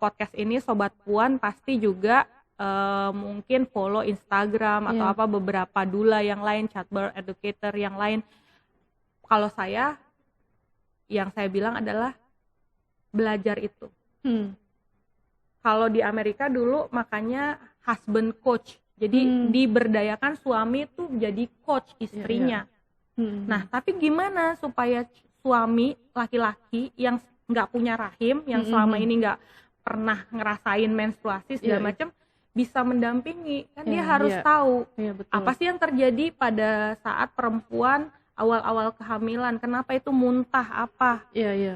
podcast ini Sobat Puan pasti juga mungkin follow Instagram atau apa beberapa doula yang lain, childbirth educator yang lain. Kalau saya, yang saya bilang adalah belajar itu. Kalau di Amerika dulu makanya husband coach. Jadi diberdayakan suami tuh jadi coach istrinya. Nah, tapi gimana supaya suami laki-laki yang nggak punya rahim, yang selama ini nggak pernah ngerasain menstruasi segala macam, bisa mendampingi? Kan dia harus tahu apa sih yang terjadi pada saat perempuan awal-awal kehamilan, kenapa itu muntah, apa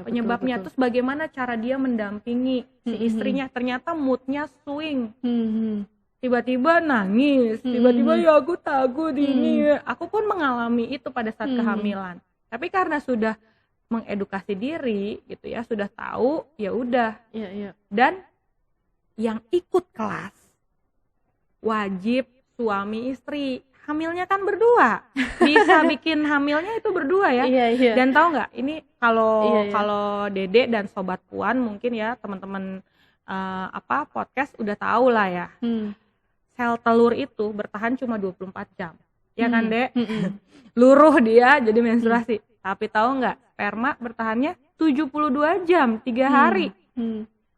penyebabnya, terus bagaimana cara dia mendampingi si istrinya. Ternyata moodnya swing, tiba-tiba nangis, tiba-tiba ya aku takut ini. Aku pun mengalami itu pada saat kehamilan. Tapi karena sudah mengedukasi diri gitu ya, sudah tahu, ya udah. Dan yang ikut kelas wajib suami istri. Hamilnya kan berdua, bisa bikin hamilnya itu berdua ya. Dan tahu nggak, ini kalau Dede dan Sobat Puan mungkin ya teman-teman podcast udah tahu lah ya. Sel telur itu bertahan cuma 24 jam, ya kan Dek? Luruh dia jadi menstruasi. Tapi tahu nggak, sperma bertahannya 72 jam, 3 hari.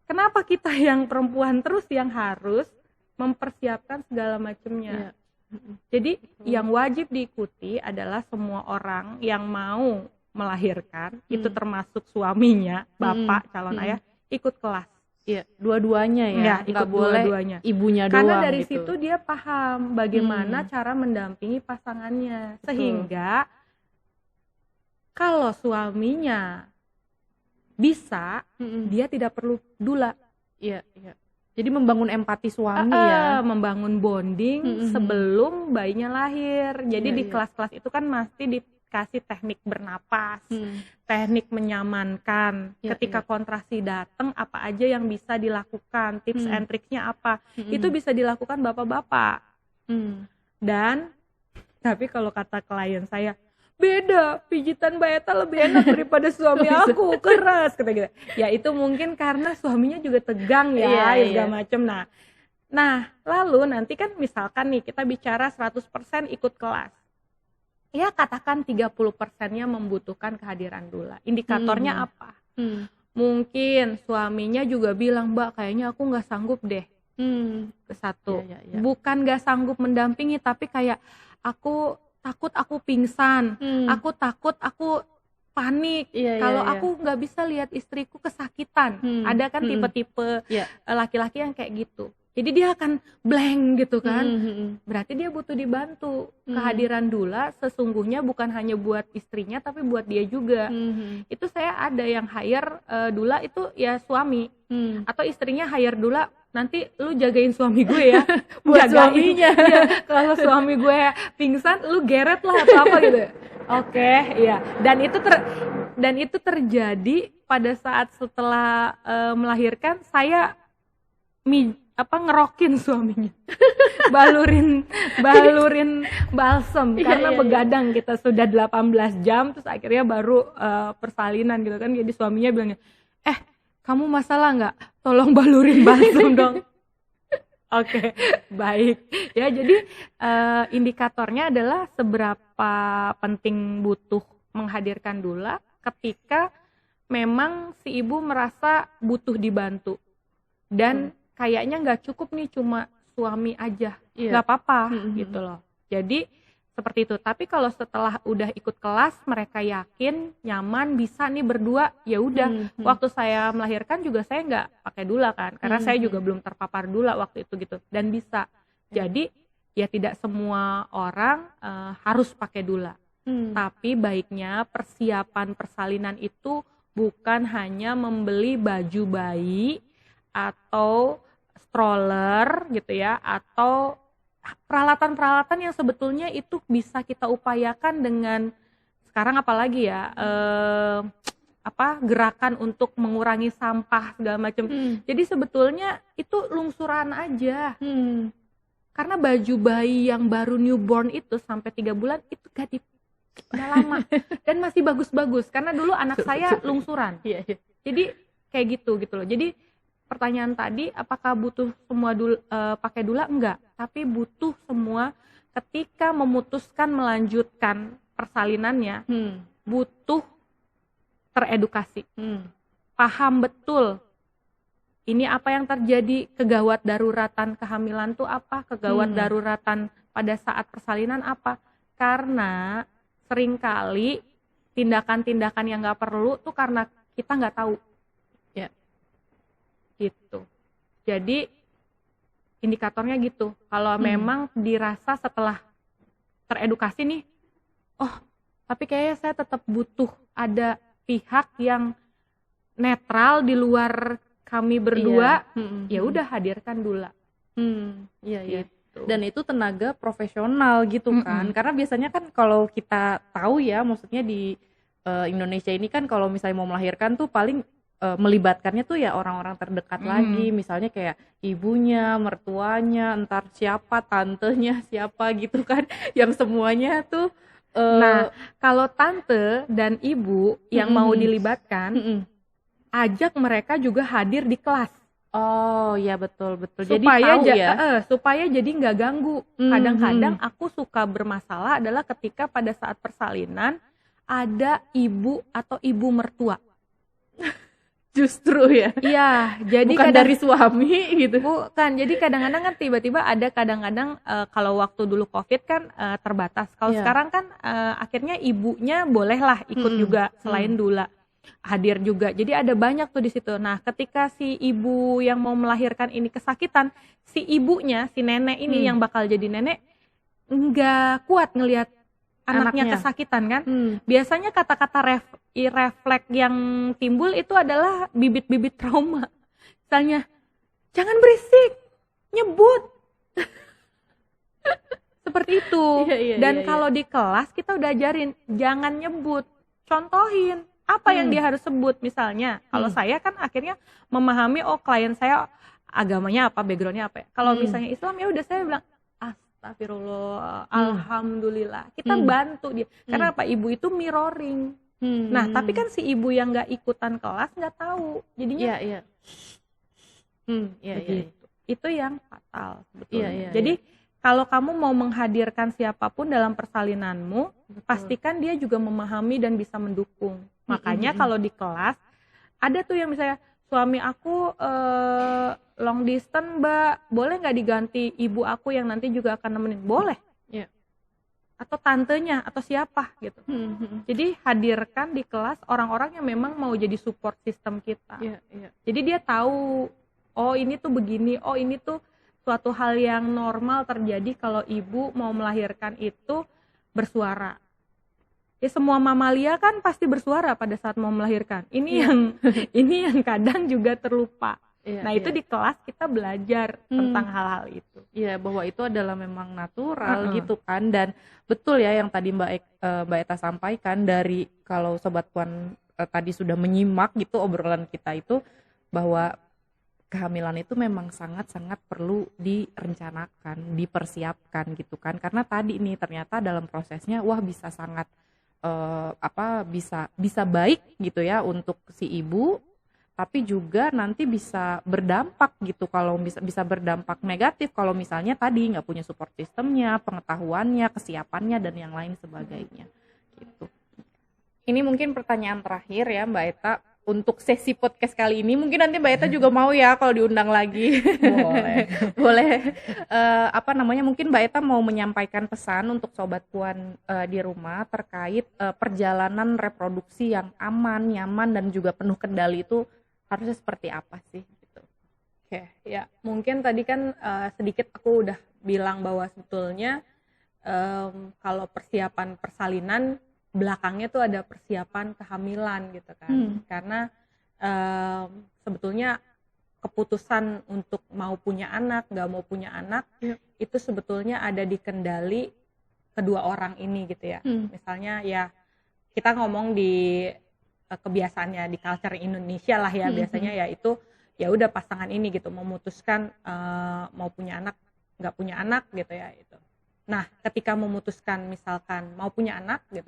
Kenapa kita yang perempuan terus yang harus mempersiapkan segala macamnya? Jadi yang wajib diikuti adalah semua orang yang mau melahirkan, itu termasuk suaminya, bapak, calon ayah, ikut kelas. Dua-duanya ya, ikut dua-duanya. Ibunya doang. Karena dari gitu. situ dia paham bagaimana cara mendampingi pasangannya. Sehingga kalau suaminya bisa, dia tidak perlu doula. Jadi membangun empati suami ya. Membangun bonding sebelum bayinya lahir. Jadi di kelas-kelas itu kan masih dikasih teknik bernapas, teknik menyamankan. Ketika kontrasi datang, apa aja yang bisa dilakukan, tips and tricksnya apa. Itu bisa dilakukan bapak-bapak. Dan tapi kalau kata klien saya, beda, pijitan Mbak Eta lebih enak daripada suami aku, keras kata gitu. Ya itu mungkin karena suaminya juga tegang ya, segala macem. Nah lalu nanti kan misalkan nih kita bicara 100% ikut kelas, ya katakan 30%-nya membutuhkan kehadiran doula. Indikatornya apa? Mungkin suaminya juga bilang, Mbak kayaknya aku gak sanggup deh. Satu, bukan gak sanggup mendampingi, tapi kayak aku takut aku pingsan, aku takut aku panik, kalau aku nggak bisa lihat istriku kesakitan. Ada kan tipe-tipe laki-laki yang kayak gitu, jadi dia akan blank gitu kan. Berarti dia butuh dibantu. Kehadiran doula sesungguhnya bukan hanya buat istrinya tapi buat dia juga. Itu saya ada yang hire doula itu ya suami, atau istrinya hire doula, nanti lu jagain suami gue ya, buat suaminya. Ya, kalau suami gue pingsan, lu geret lah atau apa gitu. Oke, iya. Dan itu terjadi pada saat setelah melahirkan, saya ngerokin suaminya, balurin balsem karena begadang kita sudah 18 jam, terus akhirnya baru persalinan gitu kan. Jadi suaminya bilangnya, kamu masalah nggak? Tolong balurin balsem dong. Oke, baik. Ya, jadi indikatornya adalah seberapa penting butuh menghadirkan doula ketika memang si ibu merasa butuh dibantu. Dan kayaknya nggak cukup nih cuma suami aja, nggak apa-apa gitu loh. Jadi seperti itu. Tapi kalau setelah udah ikut kelas, mereka yakin, nyaman, bisa nih berdua, ya udah. Waktu saya melahirkan juga saya nggak pakai doula kan, karena saya juga belum terpapar doula waktu itu gitu, dan bisa. Jadi ya tidak semua orang harus pakai doula. Tapi baiknya persiapan persalinan itu bukan hanya membeli baju bayi atau stroller gitu ya, atau peralatan-peralatan yang sebetulnya itu bisa kita upayakan dengan sekarang apalagi ya gerakan untuk mengurangi sampah segala macam. Jadi sebetulnya itu lungsuran aja. Karena baju bayi yang baru newborn itu sampai 3 bulan itu udah lama dan masih bagus-bagus. Karena dulu anak saya lungsuran. Jadi kayak gitu loh. Jadi pertanyaan tadi, apakah butuh semua pakai doula? Enggak, tapi butuh semua ketika memutuskan melanjutkan persalinannya, butuh teredukasi, paham betul ini apa yang terjadi, kegawat daruratan kehamilan tuh apa, kegawat daruratan pada saat persalinan apa. Karena seringkali tindakan-tindakan yang nggak perlu tuh karena kita nggak tahu. Gitu. Jadi indikatornya gitu. Kalau memang dirasa setelah teredukasi nih, tapi kayaknya saya tetap butuh ada pihak yang netral di luar kami berdua, ya udah hadirkan doula. Gitu. Dan itu tenaga profesional gitu kan. Karena biasanya kan kalau kita tahu ya, maksudnya di Indonesia ini kan kalau misalnya mau melahirkan tuh paling melibatkannya tuh ya orang-orang terdekat lagi, misalnya kayak ibunya, mertuanya, entar siapa, tantenya siapa gitu kan, yang semuanya tuh nah kalau tante dan ibu yang mau dilibatkan, ajak mereka juga hadir di kelas. Oh ya, betul jadi supaya tahu ya, supaya jadi nggak ganggu. Kadang-kadang aku suka bermasalah adalah ketika pada saat persalinan ada ibu atau ibu mertua. Justru ya. Iya, jadi bukan dari suami gitu. Bukan, jadi kadang-kadang kan tiba-tiba ada kalau waktu dulu Covid kan terbatas. Kalau sekarang kan akhirnya ibunya bolehlah ikut juga selain doula hadir juga. Jadi ada banyak tuh di situ. Nah, ketika si ibu yang mau melahirkan ini kesakitan, si ibunya, si nenek ini yang bakal jadi nenek nggak kuat ngelihat anaknya kesakitan kan. Biasanya kata-kata refleks yang timbul itu adalah bibit-bibit trauma. Misalnya, jangan berisik, nyebut. Seperti itu. Dan kalau di kelas kita udah ajarin, jangan nyebut, contohin apa yang dia harus sebut. Misalnya, kalau saya kan akhirnya memahami, klien saya agamanya apa, backgroundnya apa. Kalau misalnya Islam, ya udah saya bilang astagfirullah, alhamdulillah. Kita bantu dia. Karena apa? Ibu itu mirroring. Nah, tapi kan si ibu yang nggak ikutan kelas nggak tahu, jadinya begitu. Itu yang fatal sebetulnya. Jadi kalau kamu mau menghadirkan siapapun dalam persalinanmu, pastikan dia juga memahami dan bisa mendukung. Makanya kalau di kelas ada tuh yang misalnya suami aku long distance mbak, boleh nggak diganti ibu aku yang nanti juga akan nemenin? Boleh. Atau tantenya atau siapa gitu. Jadi hadirkan di kelas orang-orang yang memang mau jadi support system kita. Jadi dia tahu, oh ini tuh begini, oh ini tuh suatu hal yang normal terjadi kalau ibu mau melahirkan itu bersuara. Ya semua mamalia kan pasti bersuara pada saat mau melahirkan. Ini yang kadang juga terlupa. Itu di kelas kita belajar tentang hal-hal itu. Iya, bahwa itu adalah memang natural gitu kan. Dan betul ya yang tadi Mbak Eta sampaikan, dari kalau Sobat Puan tadi sudah menyimak gitu obrolan kita itu, bahwa kehamilan itu memang sangat-sangat perlu direncanakan, dipersiapkan gitu kan. Karena tadi nih ternyata dalam prosesnya bisa sangat bisa baik gitu ya untuk si ibu, tapi juga nanti bisa berdampak gitu, kalau bisa berdampak negatif kalau misalnya tadi nggak punya support sistemnya, pengetahuannya, kesiapannya dan yang lain sebagainya gitu. Ini mungkin pertanyaan terakhir ya Mbak Eta untuk sesi podcast kali ini. Mungkin nanti Mbak Eta juga mau ya kalau diundang lagi. Boleh. Mungkin Mbak Eta mau menyampaikan pesan untuk Sobat Puan di rumah terkait perjalanan reproduksi yang aman, nyaman dan juga penuh kendali itu harusnya seperti apa sih gitu. Oke, ya mungkin tadi kan sedikit aku udah bilang bahwa sebetulnya kalau persiapan persalinan belakangnya tuh ada persiapan kehamilan gitu kan. Karena sebetulnya keputusan untuk mau punya anak, nggak mau punya anak itu sebetulnya ada di kendali kedua orang ini gitu ya. Misalnya ya kita ngomong di kebiasaannya di culture Indonesia lah ya, biasanya ya itu ya udah pasangan ini gitu memutuskan mau punya anak nggak punya anak gitu ya itu. Nah ketika memutuskan misalkan mau punya anak gitu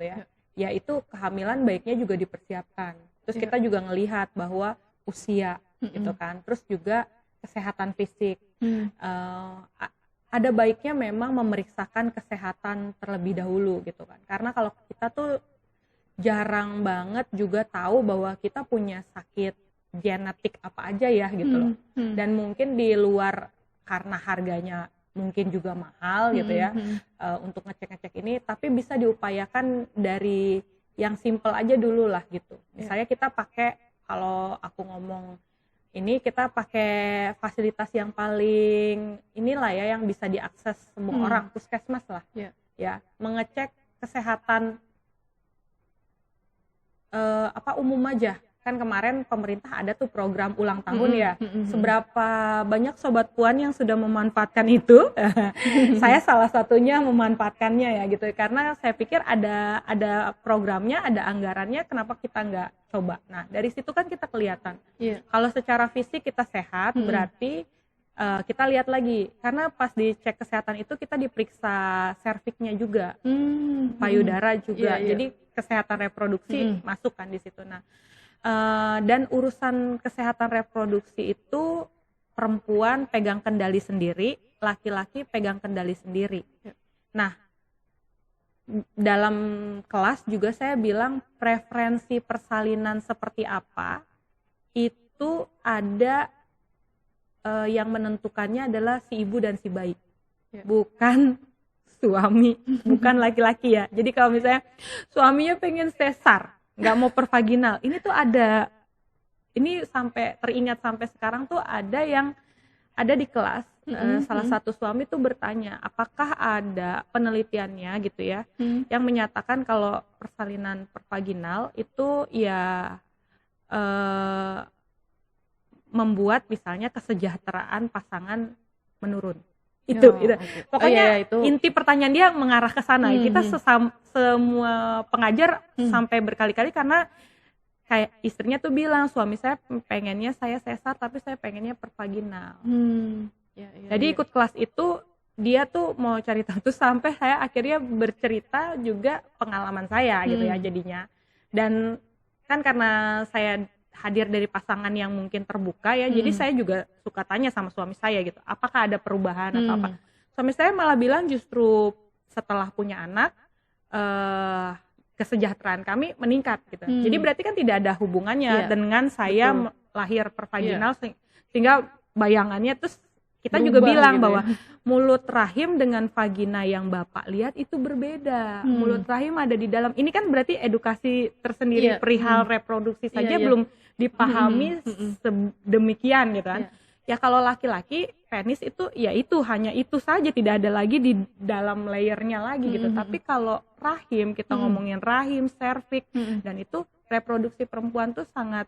ya itu kehamilan baiknya juga dipersiapkan. Terus kita juga ngelihat bahwa usia gitu kan, terus juga kesehatan fisik. Ada baiknya memang memeriksakan kesehatan terlebih dahulu gitu kan, karena kalau kita tuh jarang banget juga tahu bahwa kita punya sakit genetik apa aja ya gitu loh. Dan mungkin di luar karena harganya mungkin juga mahal gitu ya untuk ngecek-ngecek ini, tapi bisa diupayakan dari yang simple aja dulu lah gitu. Misalnya kita pakai, kalau aku ngomong ini kita pakai fasilitas yang paling inilah ya yang bisa diakses semua orang, puskesmas lah ya, mengecek kesehatan umum aja. Kan kemarin pemerintah ada tuh program ulang tahun ya. Seberapa banyak Sobat Puan yang sudah memanfaatkan itu? Saya salah satunya memanfaatkannya ya gitu. Karena saya pikir ada programnya, ada anggarannya, kenapa kita nggak coba? Nah dari situ kan kita kelihatan. Kalau secara fisik kita sehat, berarti kita lihat lagi. Karena pas dicek kesehatan itu kita diperiksa serviknya juga, payudara juga. Jadi kesehatan reproduksi masuk kan di situ. Nah dan urusan kesehatan reproduksi itu perempuan pegang kendali sendiri, laki-laki pegang kendali sendiri. Nah, dalam kelas juga saya bilang preferensi persalinan seperti apa itu ada yang menentukannya adalah si ibu dan si bayi, bukan suami, bukan laki-laki ya. Jadi kalau misalnya suaminya pengen sesar, nggak mau pervaginal, ini tuh ada, ini sampai teringat sampai sekarang tuh ada yang ada di kelas, salah satu suami tuh bertanya apakah ada penelitiannya gitu ya yang menyatakan kalau persalinan pervaginal itu ya membuat misalnya kesejahteraan pasangan menurun. Itu. Pokoknya itu. Inti pertanyaan dia mengarah ke sana. Kita semua pengajar sampai berkali-kali karena kayak istrinya tuh bilang, suami saya pengennya saya sesar tapi saya pengennya pervaginal. Jadi ikut kelas itu dia tuh mau cari tahu tuh sampai saya akhirnya bercerita juga pengalaman saya gitu ya jadinya. Dan kan karena saya hadir dari pasangan yang mungkin terbuka ya, jadi saya juga suka tanya sama suami saya gitu, apakah ada perubahan atau apa. Suami saya malah bilang justru setelah punya anak kesejahteraan kami meningkat gitu. Jadi berarti kan tidak ada hubungannya dengan saya lahir pervaginal sehingga bayangannya terus kita Berubah juga bilang gitu bahwa mulut rahim dengan vagina yang Bapak lihat itu berbeda. Mulut rahim ada di dalam. Ini kan berarti edukasi tersendiri perihal reproduksi saja belum dipahami sedemikian gitu kan. Ya kalau laki-laki penis itu ya itu hanya itu saja, tidak ada lagi di dalam layernya lagi gitu. Tapi kalau rahim, kita ngomongin rahim, serviks dan itu reproduksi perempuan tuh sangat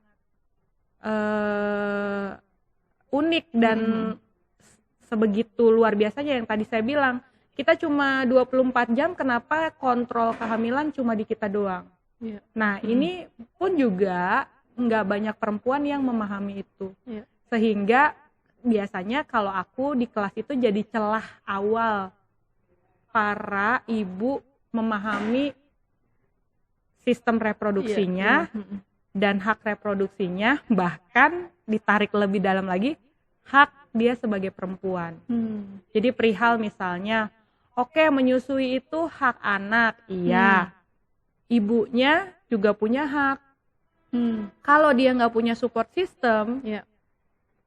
unik dan sebegitu luar biasanya yang tadi saya bilang. Kita cuma 24 jam, kenapa kontrol kehamilan cuma di kita doang. Nah ini pun juga nggak banyak perempuan yang memahami itu. Sehingga biasanya kalau aku di kelas itu jadi celah awal para ibu memahami sistem reproduksinya dan hak reproduksinya, bahkan ditarik lebih dalam lagi hak dia sebagai perempuan. Jadi perihal misalnya, oke, menyusui itu hak anak, iya. Ibunya juga punya hak. Kalau dia nggak punya support system,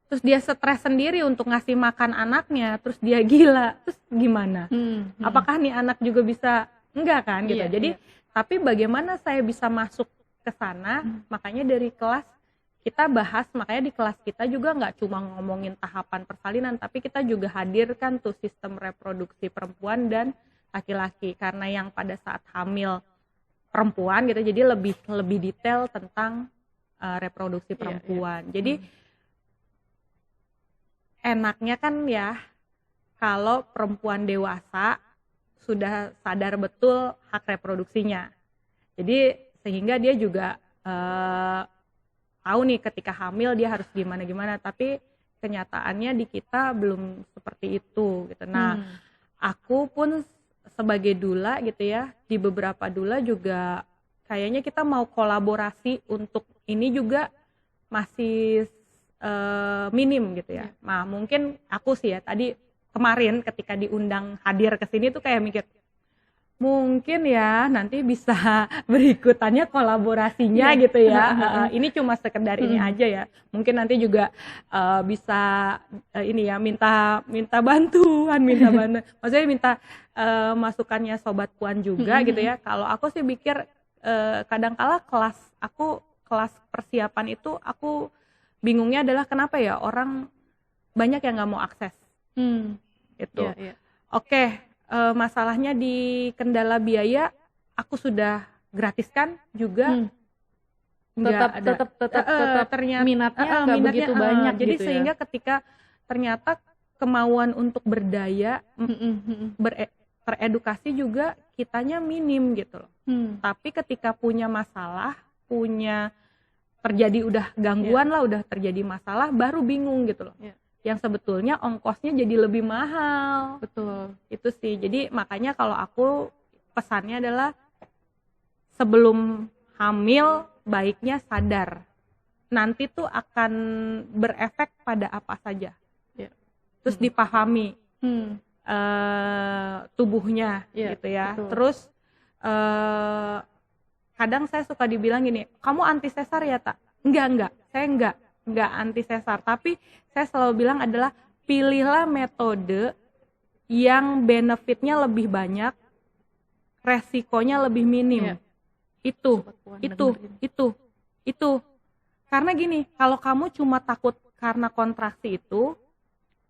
terus dia stres sendiri untuk ngasih makan anaknya, terus dia gila, terus gimana? Apakah nih anak juga bisa? Enggak kan gitu. Jadi tapi bagaimana saya bisa masuk ke sana? Makanya dari kelas kita bahas, makanya di kelas kita juga nggak cuma ngomongin tahapan persalinan, tapi kita juga hadirkan tuh sistem reproduksi perempuan dan laki-laki, karena yang pada saat hamil perempuan gitu, jadi lebih detail tentang reproduksi perempuan. Jadi enaknya kan ya kalau perempuan dewasa sudah sadar betul hak reproduksinya. Jadi sehingga dia juga tahu nih ketika hamil dia harus gimana, tapi kenyataannya di kita belum seperti itu gitu. Nah, aku pun sebagai doula gitu ya, di beberapa doula juga kayaknya kita mau kolaborasi untuk ini juga masih minim gitu ya. Nah, mungkin aku sih ya tadi kemarin ketika diundang hadir ke sini tuh kayak mikir mungkin ya nanti bisa berikutannya kolaborasinya gitu ya. Ini cuma sekedar ini aja ya. Mungkin nanti juga bisa ini ya minta bantuan. Maksudnya minta masukannya Sobat Puan juga gitu ya. Kalau aku sih pikir kadangkala kelas persiapan itu aku bingungnya adalah kenapa ya orang banyak yang nggak mau akses. Itu. Oke. Masalahnya di kendala biaya aku sudah gratiskan juga tetap ternyata minatnya nggak begitu banyak jadi gitu sehingga ketika ternyata kemauan untuk berdaya teredukasi juga kitanya minim gitu loh. Tapi ketika punya masalah, terjadi udah gangguan lah, udah terjadi masalah, baru bingung gitu loh. Yang sebetulnya ongkosnya jadi lebih mahal. Betul. Itu sih. Jadi makanya kalau aku pesannya adalah sebelum hamil baiknya sadar. Nanti tuh akan berefek pada apa saja. Terus dipahami tubuhnya gitu ya. Betul. Terus kadang saya suka dibilang gini, kamu anti sesar ya tak? Enggak. Saya enggak anti sesar, tapi saya selalu bilang adalah pilihlah metode yang benefitnya lebih banyak, resikonya lebih minim. Itu. Karena gini, kalau kamu cuma takut karena kontraksi itu,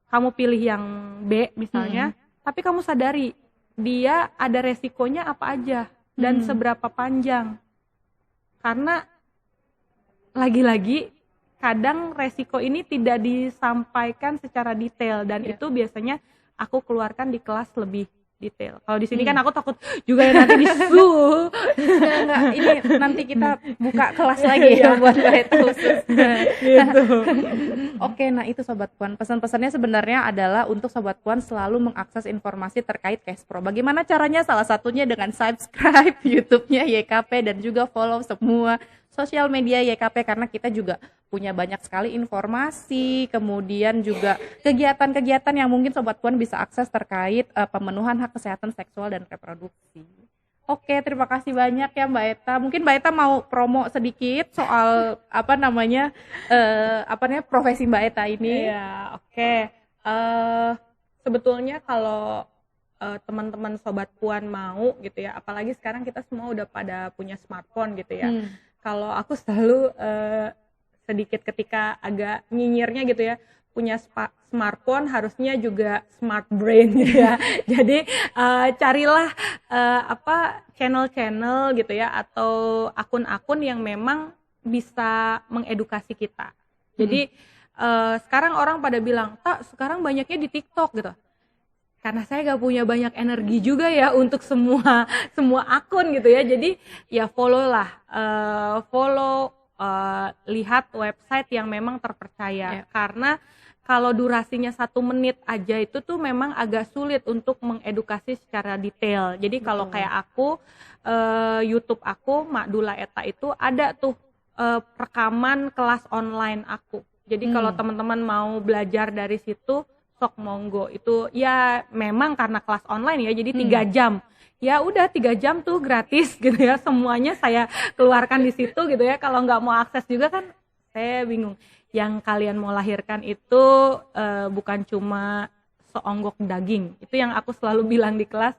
kamu pilih yang B misalnya, tapi kamu sadari dia ada resikonya apa aja dan seberapa panjang. Karena lagi-lagi kadang resiko ini tidak disampaikan secara detail dan itu biasanya aku keluarkan di kelas lebih detail. Kalau di sini kan aku takut juga ya nanti disu. Enggak, ini nanti kita buka kelas lagi ya buat Mbak Eta khusus. Gitu. Oke, nah itu Sobat Puan. Pesan-pesannya sebenarnya adalah untuk Sobat Puan selalu mengakses informasi terkait Cash Pro. Bagaimana caranya? Salah satunya dengan subscribe YouTube-nya YKP dan juga follow semua sosial media YKP karena kita juga punya banyak sekali informasi, kemudian juga kegiatan-kegiatan yang mungkin Sobat Puan bisa akses terkait pemenuhan hak kesehatan seksual dan reproduksi. Oke, terima kasih banyak ya Mbak Eta. Mungkin Mbak Eta mau promo sedikit soal profesi Mbak Eta ini. Iya, oke. Sebetulnya kalau teman-teman Sobat Puan mau gitu ya, apalagi sekarang kita semua udah pada punya smartphone gitu ya. Kalau aku selalu sedikit ketika agak nyinyirnya gitu ya, punya smartphone harusnya juga smart brain gitu ya. Jadi carilah channel-channel gitu ya atau akun-akun yang memang bisa mengedukasi kita. Jadi sekarang orang pada bilang, "Tak, sekarang banyaknya di TikTok" gitu. Karena saya gak punya banyak energi juga ya untuk semua akun gitu ya. Jadi ya lihat website yang memang terpercaya. Karena kalau durasinya 1 menit aja itu tuh memang agak sulit untuk mengedukasi secara detail. Jadi kalau kayak aku, YouTube aku Mak Dula Eta itu ada tuh rekaman kelas online aku. Jadi kalau teman-teman mau belajar dari situ, sok monggo. Itu ya memang karena kelas online ya, jadi 3 jam. Ya udah 3 jam tuh gratis gitu ya, semuanya saya keluarkan di situ gitu ya. Kalau nggak mau akses juga kan saya bingung. Yang kalian mau lahirkan itu bukan cuma seonggok daging. Itu yang aku selalu bilang di kelas,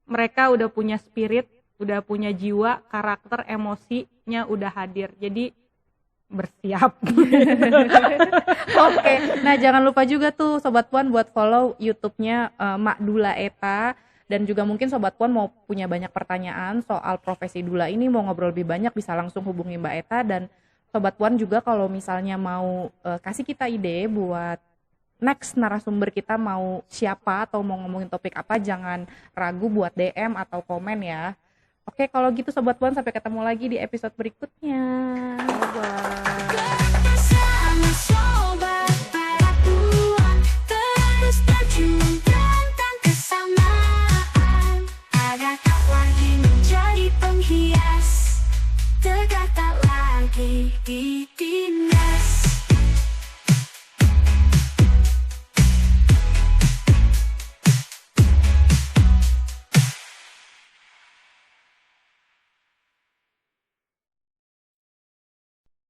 mereka udah punya spirit, udah punya jiwa, karakter, emosinya udah hadir. Jadi bersiap. Oke, nah jangan lupa juga tuh Sobat Puan buat follow YouTube-nya Mak Dula Eta. Dan juga mungkin Sobat Puan mau punya banyak pertanyaan soal profesi Dula ini, mau ngobrol lebih banyak bisa langsung hubungi Mbak Eta. Dan Sobat Puan juga kalau misalnya mau kasih kita ide buat next narasumber kita mau siapa atau mau ngomongin topik apa, jangan ragu buat DM atau komen ya. Oke, kalau gitu Sobat Puan sampai ketemu lagi di episode berikutnya. Bye-bye.